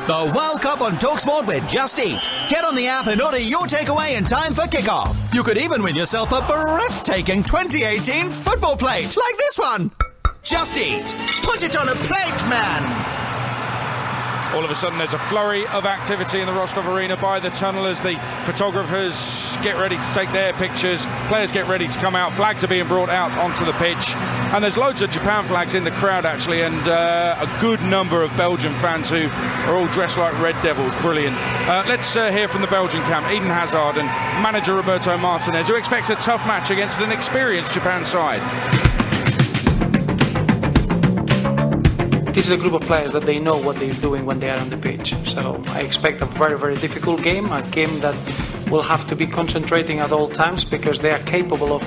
The World Cup on TalkSport with Just Eat. Get on the app and order your takeaway in time for kickoff. You could even win yourself a breathtaking 2018 football plate, like this one. Just Eat. Put it on a plate, man. All of a sudden there's a flurry of activity in the Rostov Arena by the tunnel as the photographers get ready to take their pictures, players get ready to come out, flags are being brought out onto the pitch, and there's loads of Japan flags in the crowd actually, and a good number of Belgian fans who are all dressed like Red Devils. Brilliant. Let's hear from the Belgian camp, Eden Hazard and manager Roberto Martinez, who expects a tough match against an experienced Japan side. This is a group of players that they know what they're doing when they are on the pitch. So I expect a very, very difficult game, a game that will have to be concentrating at all times because they are capable of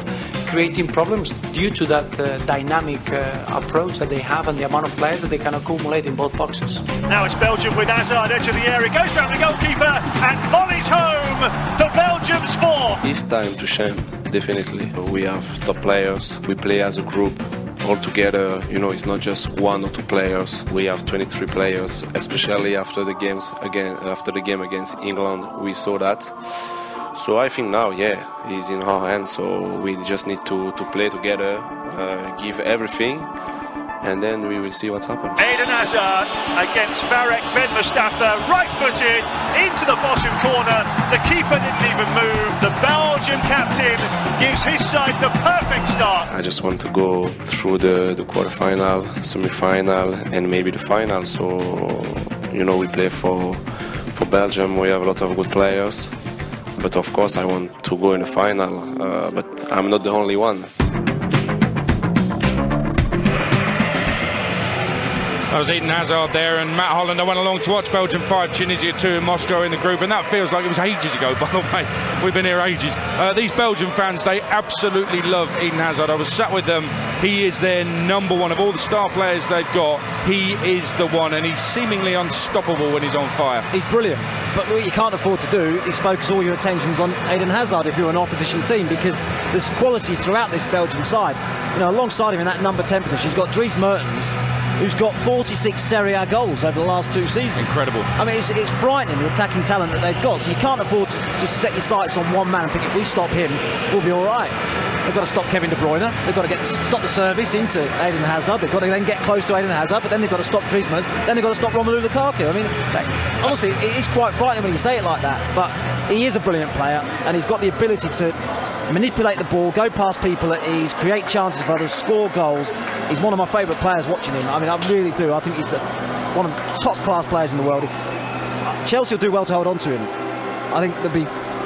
creating problems due to that dynamic approach that they have and the amount of players that they can accumulate in both boxes. Now it's Belgium with Hazard, edge of the area, goes round the goalkeeper and volleys home for Belgium's 4. It's time to shine, definitely. We have top players, we play as a group. All together, you know, it's not just 1 or 2 players. We have 23 players, especially after the game against England. We saw that. So I think now, yeah, it's in our hands. So we just need to play together, give everything, and then we will see what's happened. Eden Hazard against Varek Ben Mustafa, right-footed into the bottom corner. The keeper didn't even move. The Belgian captain gives his side the perfect start. I just want to go through the quarter-final, semi-final, and maybe the final. So, you know, we play for Belgium. We have a lot of good players, but of course I want to go in the final. But I'm not the only one. That was Eden Hazard there, and Matt Holland. I went along to watch Belgium 5, Tunisia 2 in Moscow in the group, and that feels like it was ages ago, by the way. We've been here ages. These Belgian fans, they absolutely love Eden Hazard. I was sat with them. He is their number one of all the star players they've got. He is the one, and he's seemingly unstoppable when he's on fire. He's brilliant, but what you can't afford to do is focus all your attentions on Eden Hazard if you're an opposition team, because there's quality throughout this Belgian side. You know, alongside him in that number 10 position, he's got Dries Mertens, who's got 46 Serie A goals over the last 2 seasons. Incredible. I mean, it's frightening, the attacking talent that they've got. So you can't afford to just set your sights on one man and think, if we stop him, we'll be all right. They've got to stop Kevin De Bruyne. They've got to stop the service into Eden Hazard. They've got to then get close to Eden Hazard, but then they've got to stop Dries Mertens. Then they've got to stop Romelu Lukaku. I mean, honestly, it is quite frightening when you say it like that. But he is a brilliant player, and he's got the ability to manipulate the ball, go past people at ease, create chances for others, score goals. He's one of my favourite players watching him. I mean, I really do. I think he's one of the top-class players in the world. Chelsea will do well to hold on to him. I think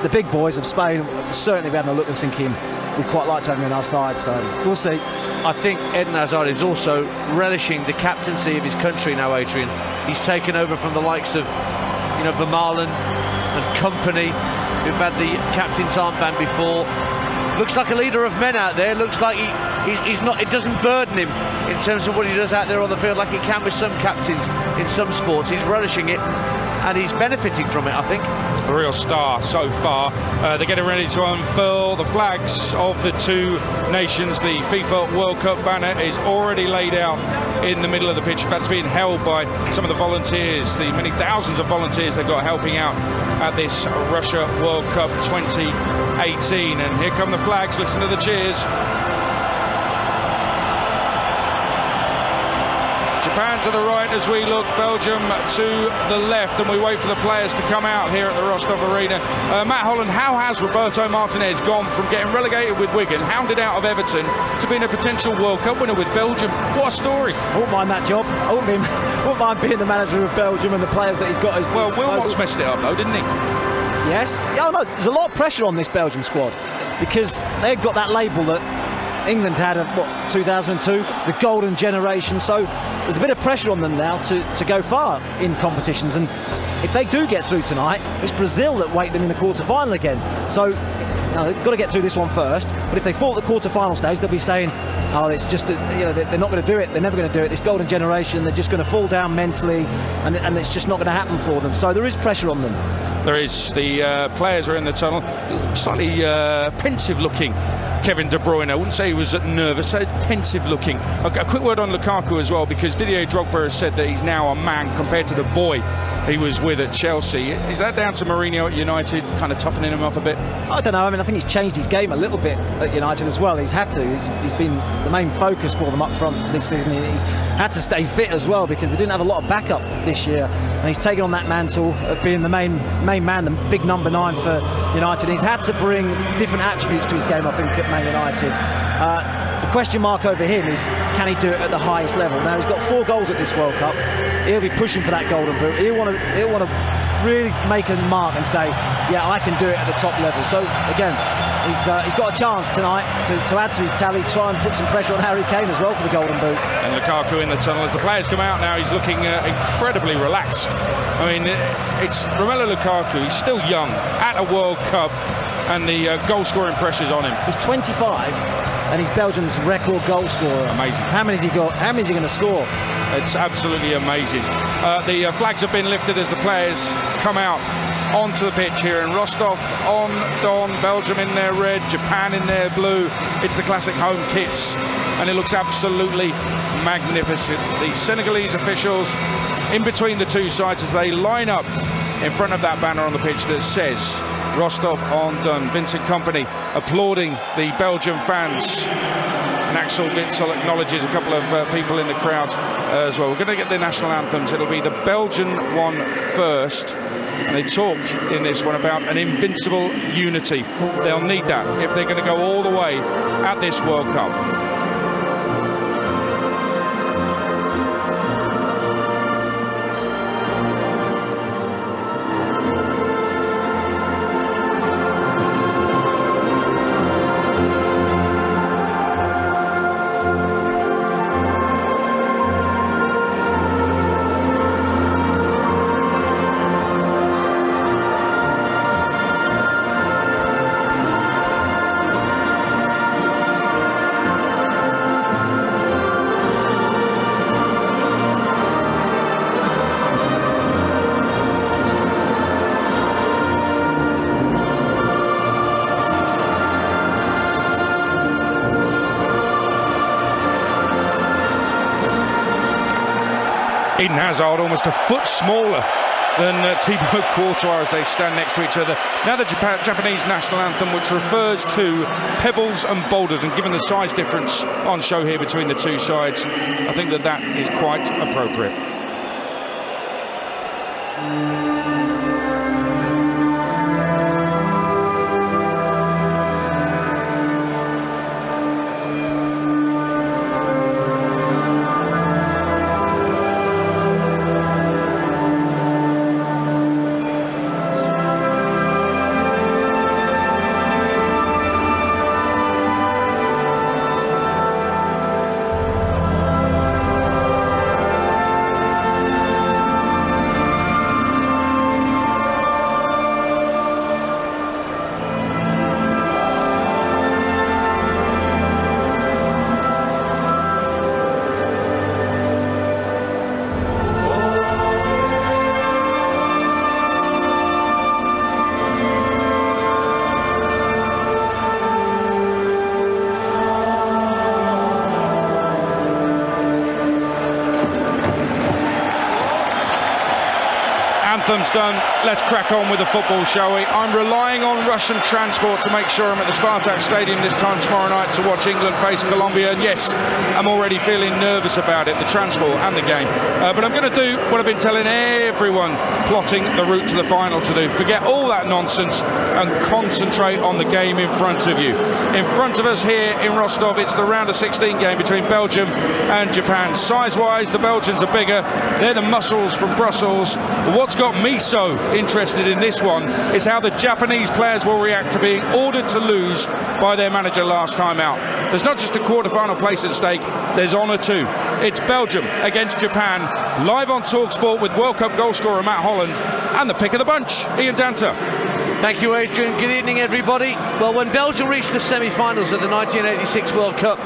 the big boys of Spain will certainly be having a look and thinking we'd quite like to have him in our side, so we'll see. I think Eden Hazard is also relishing the captaincy of his country now, Adrian. He's taken over from the likes of, you know, Vermaelen and company, who've had the captain's armband before. Looks like a leader of men out there. Looks like he's not. It doesn't burden him in terms of what he does out there on the field, like it can with some captains in some sports. He's relishing it, and he's benefiting from it, I think. A real star so far. They're getting ready to unfurl the flags of the 2 nations. The FIFA World Cup banner is already laid out in the middle of the pitch. That's being held by some of the volunteers, the many thousands of volunteers they've got helping out at this Russia World Cup 2018. And here come the flags. Listen to the cheers. Japan to the right as we look, Belgium to the left, and we wait for the players to come out here at the Rostov Arena. Matt Holland, how has Roberto Martinez gone from getting relegated with Wigan, hounded out of Everton, to being a potential World Cup winner with Belgium? What a story. I wouldn't mind that job. I wouldn't mind being the manager of Belgium and the players that he's got. Well, Wilmot's messed it up though, didn't he? Yes. Yeah, no, there's a lot of pressure on this Belgium squad because they've got that label that England had of 2002, the golden generation. So there's a bit of pressure on them now to go far in competitions. And if they do get through tonight, it's Brazil that wait them in the quarter-final again. So they've got to get through this one first. But if they fall at the quarter-final stage, they'll be saying, oh, it's just, they're not going to do it. They're never going to do it. This golden generation, they're just going to fall down mentally, and it's just not going to happen for them. So there is pressure on them. There is. The players are in the tunnel, slightly pensive looking. Kevin De Bruyne, I wouldn't say he was nervous, pensive looking. A quick word on Lukaku as well, because Didier Drogba has said that he's now a man compared to the boy he was with at Chelsea. Is that down to Mourinho at United kind of toughening him up a bit? I don't know. I mean, I think he's changed his game a little bit at United as well. He's had to. He's been the main focus for them up front this season. He's had to stay fit as well because they didn't have a lot of backup this year, and he's taken on that mantle of being the main man, the big number 9 for United. He's had to bring different attributes to his game, I think, at Man United. The question mark over him is, can he do it at the highest level? Now, he's got 4 goals at this World Cup. He'll be pushing for that golden boot. He'll want to really make a mark and say, yeah, I can do it at the top level. So again, he's got a chance tonight to add to his tally, try and put some pressure on Harry Kane as well for the golden boot. And Lukaku in the tunnel. As the players come out now, he's looking incredibly relaxed. I mean, it's Romelu Lukaku. He's still young at a World Cup, and the goal scoring pressure's on him. He's 25 and he's Belgium's record goal scorer. Amazing. How many has he got? How many is he going to score? It's absolutely amazing. The flags have been lifted as the players come out onto the pitch here in Rostov on Don. Belgium in their red, Japan in their blue. It's the classic home kits, and it looks absolutely magnificent. The Senegalese officials in between the two sides as they line up in front of that banner on the pitch that says Rostov on Don. Vincent Kompany applauding the Belgian fans And Axel Witsel acknowledges a couple of people in the crowd as well. We're going to get the national anthems. It'll be the Belgian one first. And they talk in this one about an invincible unity. They'll need that if they're going to go all the way at this World Cup. Eden Hazard almost a foot smaller than Thibaut Courtois as they stand next to each other. Now the Japanese national anthem, which refers to pebbles and boulders, and given the size difference on show here between the two sides, I think that is quite appropriate. Anthem's done. Let's crack on with the football, shall we? I'm relying on Russian transport to make sure I'm at the Spartak Stadium this time tomorrow night to watch England face Colombia. And yes, I'm already feeling nervous about it, the transport and the game. But I'm going to do what I've been telling everyone plotting the route to the final to do. Forget all that nonsense and concentrate on the game in front of you. In front of us here in Rostov, it's the round of 16 game between Belgium and Japan. Size-wise, the Belgians are bigger. They're the muscles from Brussels. But what's got me so interested in this one is how the Japanese players will react to being ordered to lose by their manager last time out. There's not just a quarter-final place at stake, there's honour too. It's Belgium against Japan, live on TalkSport with World Cup goalscorer Matt Holland and the pick of the bunch, Ian Danter. Thank you, Adrian. Good evening, everybody. Well, when Belgium reached the semi-finals of the 1986 World Cup,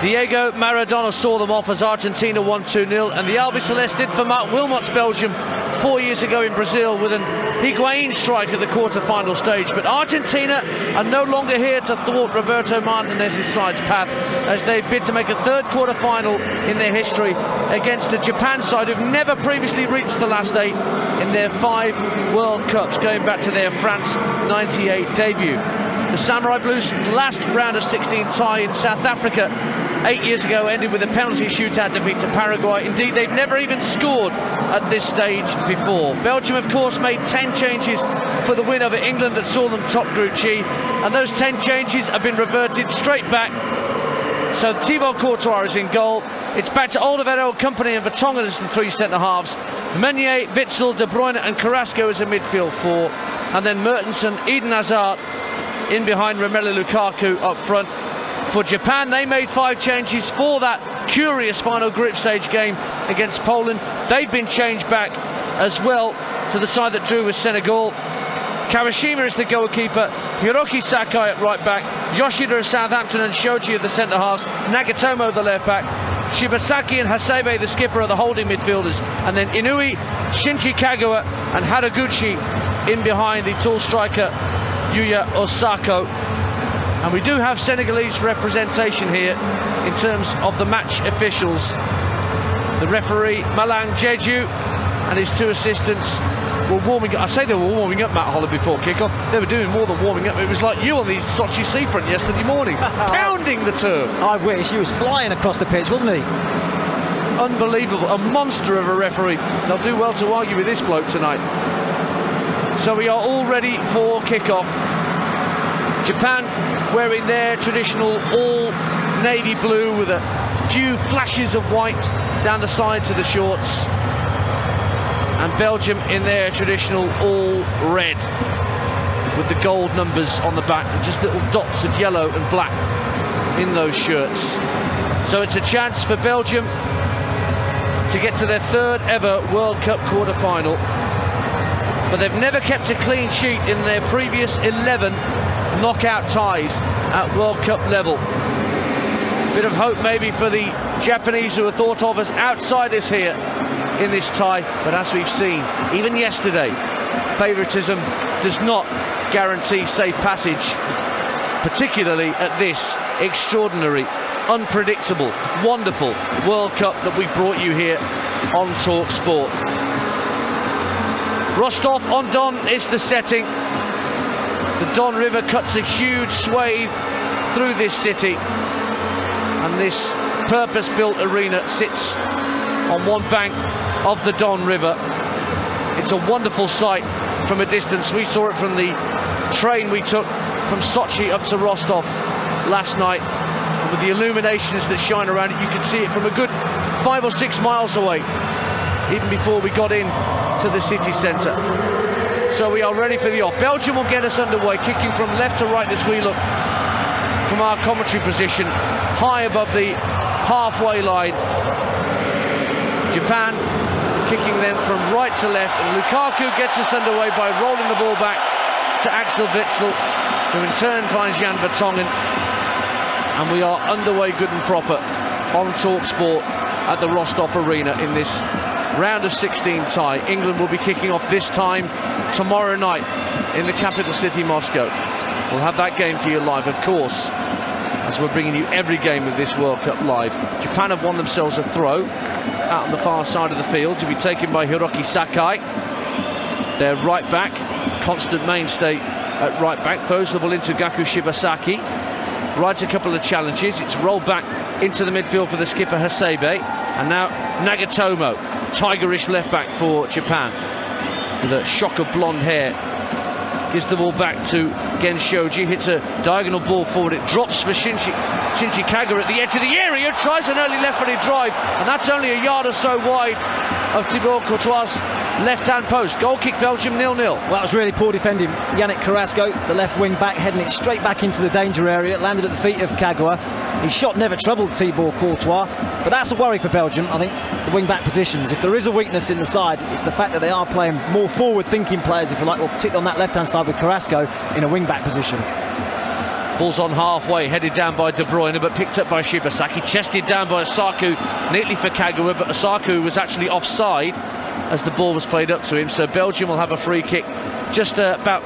Diego Maradona saw them off as Argentina won 2-0, and the Albiceleste did for Mark Wilmot's Belgium 4 years ago in Brazil with an Higuain strike at the quarter-final stage. But Argentina are no longer here to thwart Roberto Martinez's side's path as they bid to make a third quarter-final in their history against a Japan side who've never previously reached the last 8 in their 5 World Cups, going back to their France 98 debut. The Samurai Blues' last round of 16 tie in South Africa 8 years ago ended with a penalty shootout defeat to Paraguay. Indeed, they've never even scored at this stage before. Belgium, of course, made 10 changes for the win over England that saw them top Group G, and those 10 changes have been reverted straight back. So Thibaut Courtois is in goal. It's back to Alderweireld, Kompany and Vertonghen as the 3 centre-halves. Meunier, Witsel, De Bruyne and Carrasco as a midfield 4. And then Mertensen, Eden Hazard in behind Romelu Lukaku up front. For Japan, they made 5 changes for that curious final group stage game against Poland. They've been changed back as well to the side that drew with Senegal. Kawashima is the goalkeeper, Hiroki Sakai at right back, Yoshida of Southampton and Shoji of the centre-halves, Nagatomo the left-back, Shibasaki and Hasebe the skipper are the holding midfielders, and then Inui, Shinji Kagawa and Haraguchi in behind the tall striker Yuya Osako. And we do have Senegalese representation here in terms of the match officials. The referee Malang Jeju and his 2 assistants, were warming up. I say they were warming up, Matt Holland, before kick-off. They were doing more than warming up. It was like you on the Sochi seafront yesterday morning, pounding the turf. I wish. He was flying across the pitch, wasn't he? Unbelievable. A monster of a referee. They'll do well to argue with this bloke tonight. So we are all ready for kick-off. Japan wearing their traditional all navy blue with a few flashes of white down the sides of the shorts, and Belgium in their traditional all red with the gold numbers on the back and just little dots of yellow and black in those shirts. So it's a chance for Belgium to get to their third ever World Cup quarter-final, but they've never kept a clean sheet in their previous 11 knockout ties at World Cup level. Bit of hope maybe for the Japanese, who are thought of as outsiders here in this tie, but as we've seen even yesterday, favouritism does not guarantee safe passage, particularly at this extraordinary, unpredictable, wonderful World Cup that we've brought you here on Talk Sport. Rostov-on-Don is the setting. The Don River cuts a huge swathe through this city, and this purpose-built arena sits on one bank of the Don River. It's a wonderful sight from a distance. We saw it from the train we took from Sochi up to Rostov last night. And with the illuminations that shine around it, you can see it from a good 5 or 6 miles away, even before we got in to the city centre. So we are ready for the off. Belgium will get us underway, kicking from left to right as we look from our commentary position, high above the halfway line. Japan kicking then from right to left, and Lukaku gets us underway by rolling the ball back to Axel Witsel, who in turn finds Jan Vertonghen, and we are underway good and proper on TalkSport at the Rostov Arena in this round of 16 tie. England will be kicking off this time tomorrow night in the capital city, Moscow. We'll have that game for you live, of course, as we're bringing you every game of this World Cup live. Japan have won themselves a throw out on the far side of the field to be taken by Hiroki Sakai. Their right back, constant mainstay at right back, throws the ball into Gaku Shibasaki. Rides a couple of challenges. It's rolled back into the midfield for the skipper Hasebe, and now Nagatomo, tigerish left back for Japan, with a shock of blonde hair, gives the ball back to Gen Shoji, hits a diagonal ball forward, it drops for Shinji Kagura at the edge of the area, tries an early left-footed drive, and that's only a yard or so wide of Thibaut Courtois' left-hand post. Goal kick, Belgium 0-0. Well, that was really poor defending. Yannick Carrasco, the left wing back, heading it straight back into the danger area. It landed at the feet of Kagura. His shot never troubled Thibaut Courtois, but that's a worry for Belgium. I think the wing back positions, if there is a weakness in the side, it's the fact that they are playing more forward-thinking players, if you like, or particularly on that left-hand side with Carrasco in a wing back position. Ball's on halfway, headed down by De Bruyne, but picked up by Shibasaki, chested down by Osaku, neatly for Kagura, but Osaku was actually offside as the ball was played up to him. So Belgium will have a free kick just about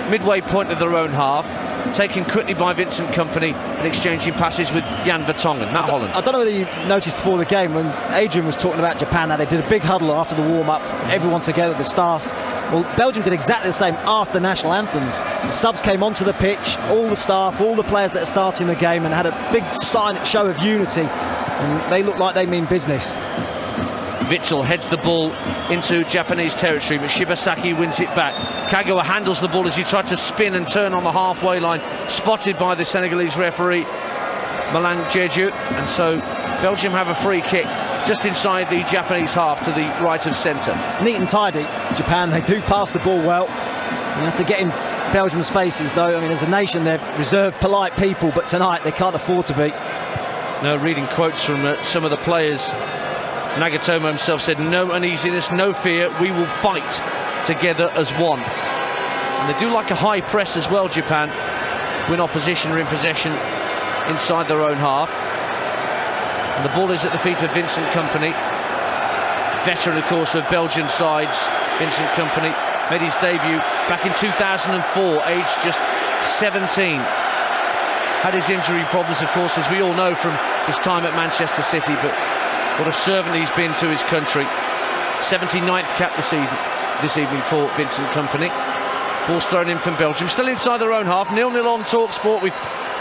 midway point of their own half, taken quickly by Vincent Kompany and exchanging passes with Jan Vertonghen. Matt Holland. I don't know whether you noticed before the game when Adrian was talking about Japan, how they did a big huddle after the warm-up, everyone together, the staff. Well, Belgium did exactly the same after the national anthems. The subs came onto the pitch, all the staff, all the players that are starting the game, and had a big silent show of unity, and they look like they mean business. Witsel heads the ball into Japanese territory, but Shibasaki wins it back. Kagawa handles the ball as he tried to spin and turn on the halfway line, spotted by the Senegalese referee Malang Jeju, and so Belgium have a free kick just inside the Japanese half to the right of centre. Neat and tidy, Japan. They do pass the ball well. You have to get in Belgium's faces, though. I mean, as a nation, they're reserved, polite people, but tonight they can't afford to be. No, reading quotes from some of the players, Nagatomo himself said, "No uneasiness, no fear, we will fight together as one." And they do like a high press as well, Japan, when opposition are in possession inside their own half. And the ball is at the feet of Vincent Kompany, veteran, of course, of Belgian sides. Vincent Kompany made his debut back in 2004, aged just 17. Had his injury problems, of course, as we all know from his time at Manchester City, but what a servant he's been to his country. 79th cap this season. this evening for Vincent Kompany. Ball's thrown in from Belgium, still inside their own half, 0-0 on TalkSport with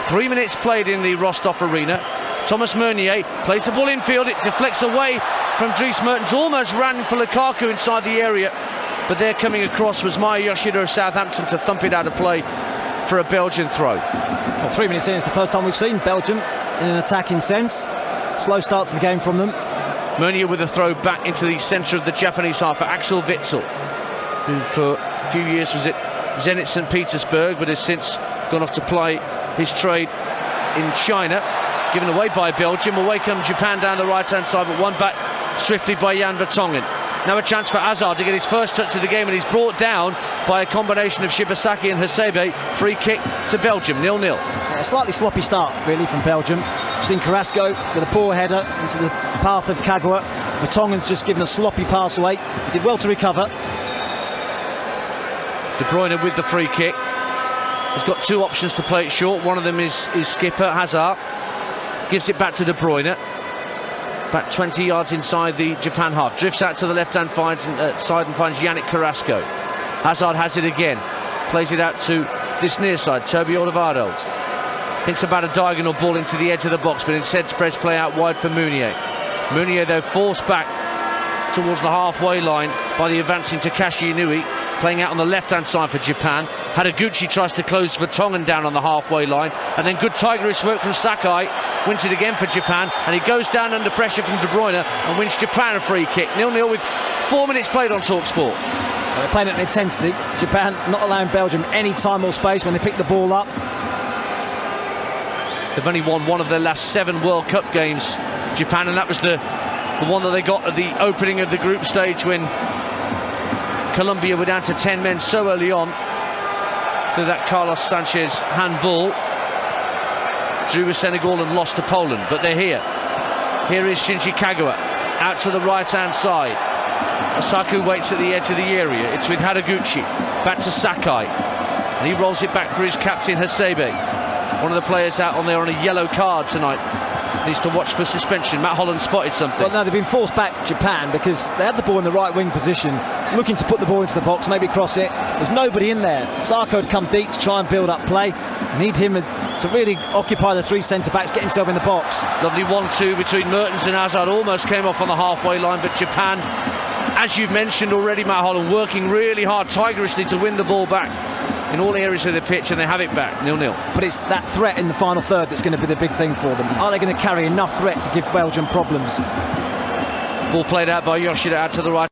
3 minutes played in the Rostov Arena. Thomas Meunier plays the ball infield, it deflects away from Dries Mertens, almost ran for Lukaku inside the area, but there coming across was Maya Yoshida of Southampton to thump it out of play for a Belgian throw. Well, 3 minutes in, it's the first time we've seen Belgium in an attacking sense. Slow start to the game from them. Meunier with a throw back into the centre of the Japanese half for Axel Witsel, who for a few years was at Zenit St. Petersburg, but has since gone off to play his trade in China. Given away by Belgium, away comes Japan down the right-hand side, but won back swiftly by Jan Vertonghen. Now a chance for Hazard to get his first touch of the game, and he's brought down by a combination of Shibasaki and Hasebe. Free kick to Belgium, 0-0. A slightly sloppy start, really, from Belgium. We've seen Carrasco with a poor header into the path of Kagawa. Vertonghen's just given a sloppy pass away. He did well to recover. De Bruyne with the free kick. He's got two options to play it short. One of them is skipper Hazard. Gives it back to De Bruyne. Back 20 yards inside the Japan half. Drifts out to the left-hand side and finds Yannick Carrasco. Hazard has it again. Plays it out to this near side, Toby Alderweireld. Thinks about a diagonal ball into the edge of the box, but instead spreads play out wide for Meunier. Meunier, though, forced back towards the halfway line by the advancing Takashi Inui. Playing out on the left-hand side for Japan. Haraguchi tries to close Vertonghen down on the halfway line, and then good tigerish work from Sakai. Wins it again for Japan, and he goes down under pressure from De Bruyne and wins Japan a free kick. 0-0 with 4 minutes played on TalkSport. Well, they're playing at intensity. Japan not allowing Belgium any time or space when they pick the ball up. They've only won one of their last 7 World Cup games, Japan, and that was the one that they got at the opening of the group stage when Colombia were down to 10 men so early on through that Carlos Sanchez handball. Drew with Senegal and lost to Poland, but they're here. Here is Shinji Kagawa, out to the right-hand side. Osaku waits at the edge of the area. It's with Haraguchi, back to Sakai. And he rolls it back for his captain, Hasebe. One of the players out on there on a yellow card tonight. Needs to watch for suspension. Matt Holland spotted something. Well, no, they've been forced back, Japan, because they had the ball in the right wing position, looking to put the ball into the box, maybe cross it. There's nobody in there. Sarko had come deep to try and build up play. Need him to really occupy the 3 centre-backs, get himself in the box. Lovely 1-2 between Mertens and Hazard. Almost came off on the halfway line, but Japan, as you've mentioned already, Matt Holland, working really hard, tigerishly, to win the ball back in all areas of the pitch, and they have it back, 0-0. But it's that threat in the final third that's going to be the big thing for them. Are they going to carry enough threat to give Belgium problems? Ball played out by Yoshida out to the right.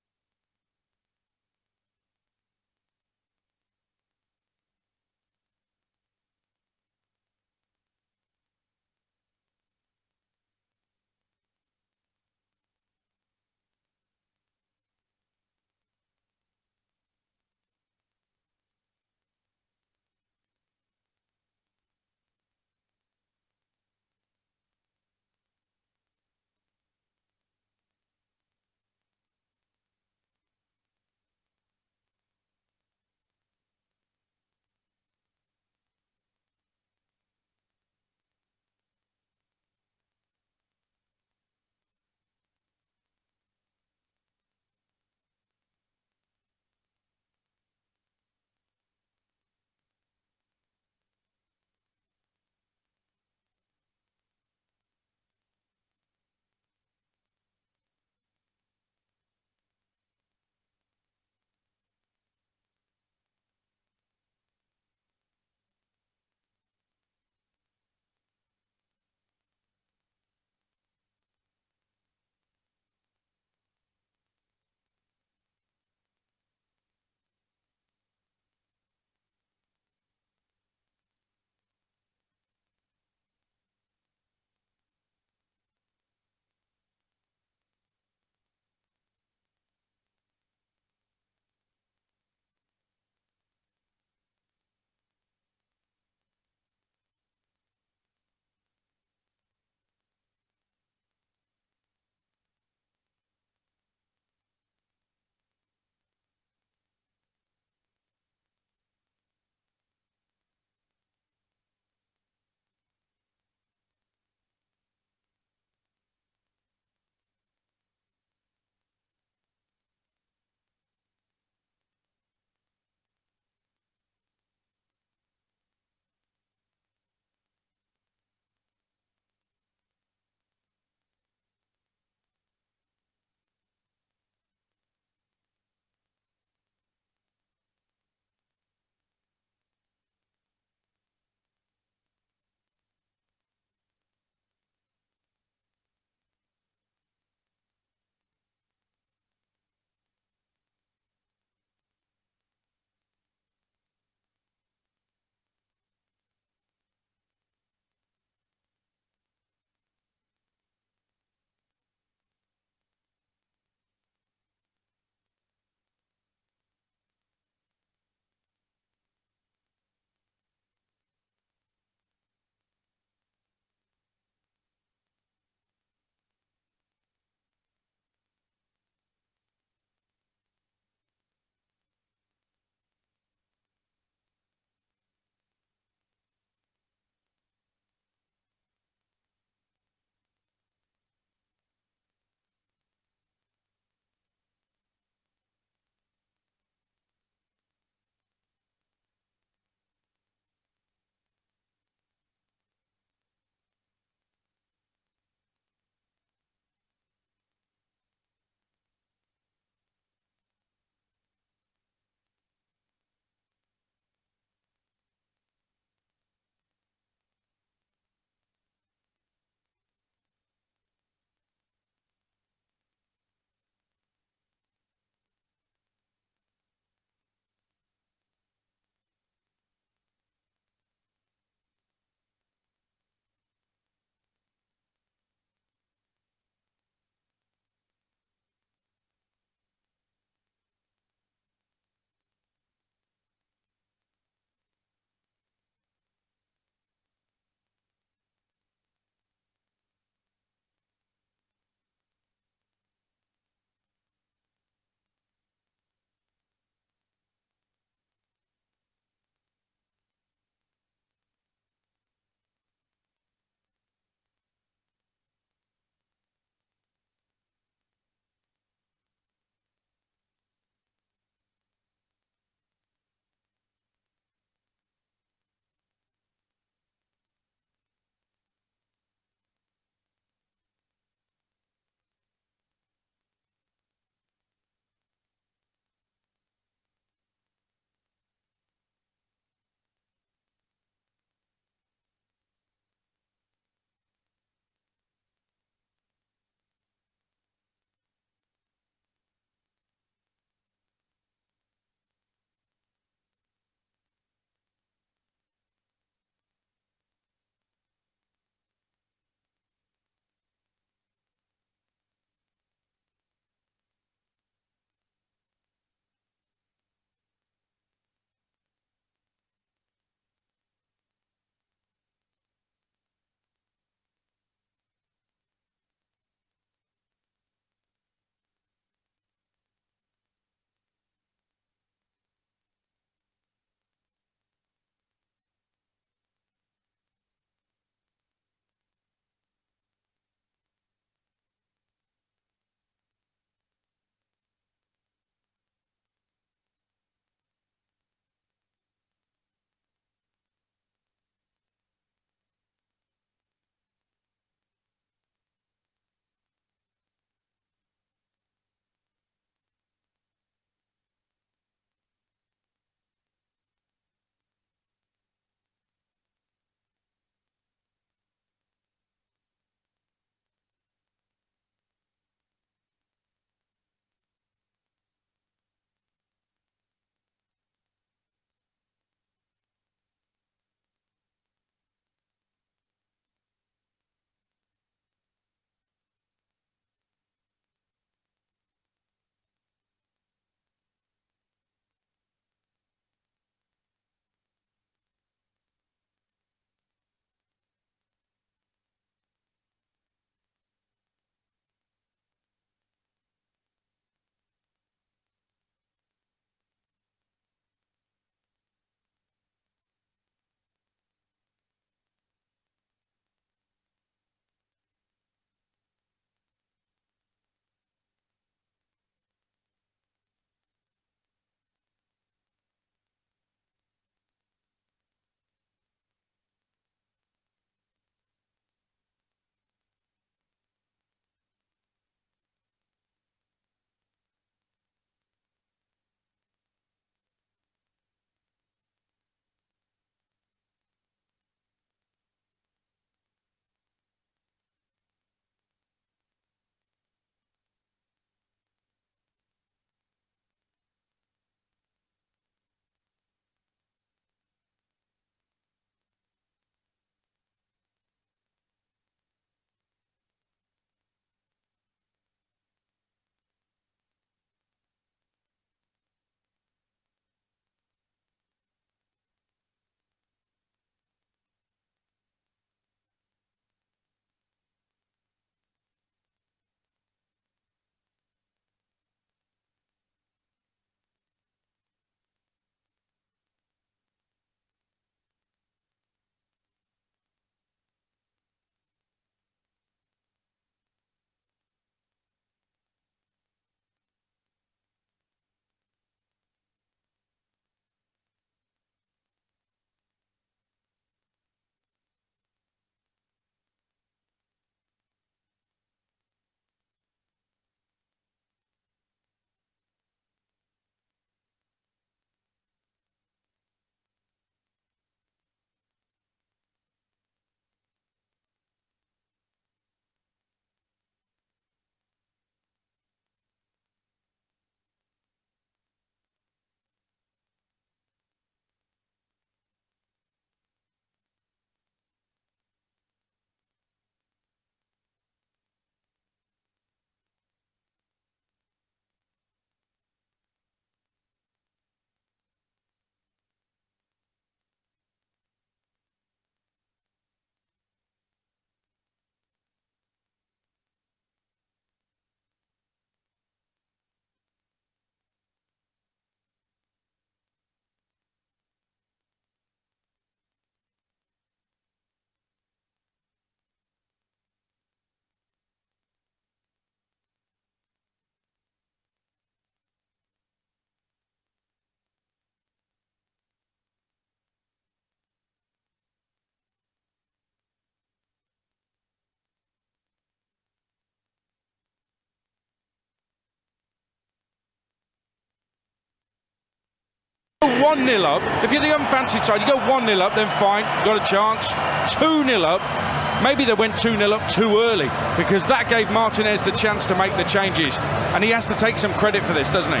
1-0 up, if you're the unfancied side, you go 1-0 up, then fine, got a chance. 2-0 up, maybe they went 2-0 up too early, because that gave Martinez the chance to make the changes, and he has to take some credit for this, doesn't he?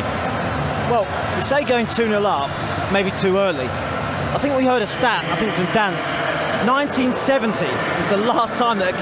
Well, you say going 2-0 up, maybe too early. I think we heard a stat, I think from Dance, 1970 was the last time that a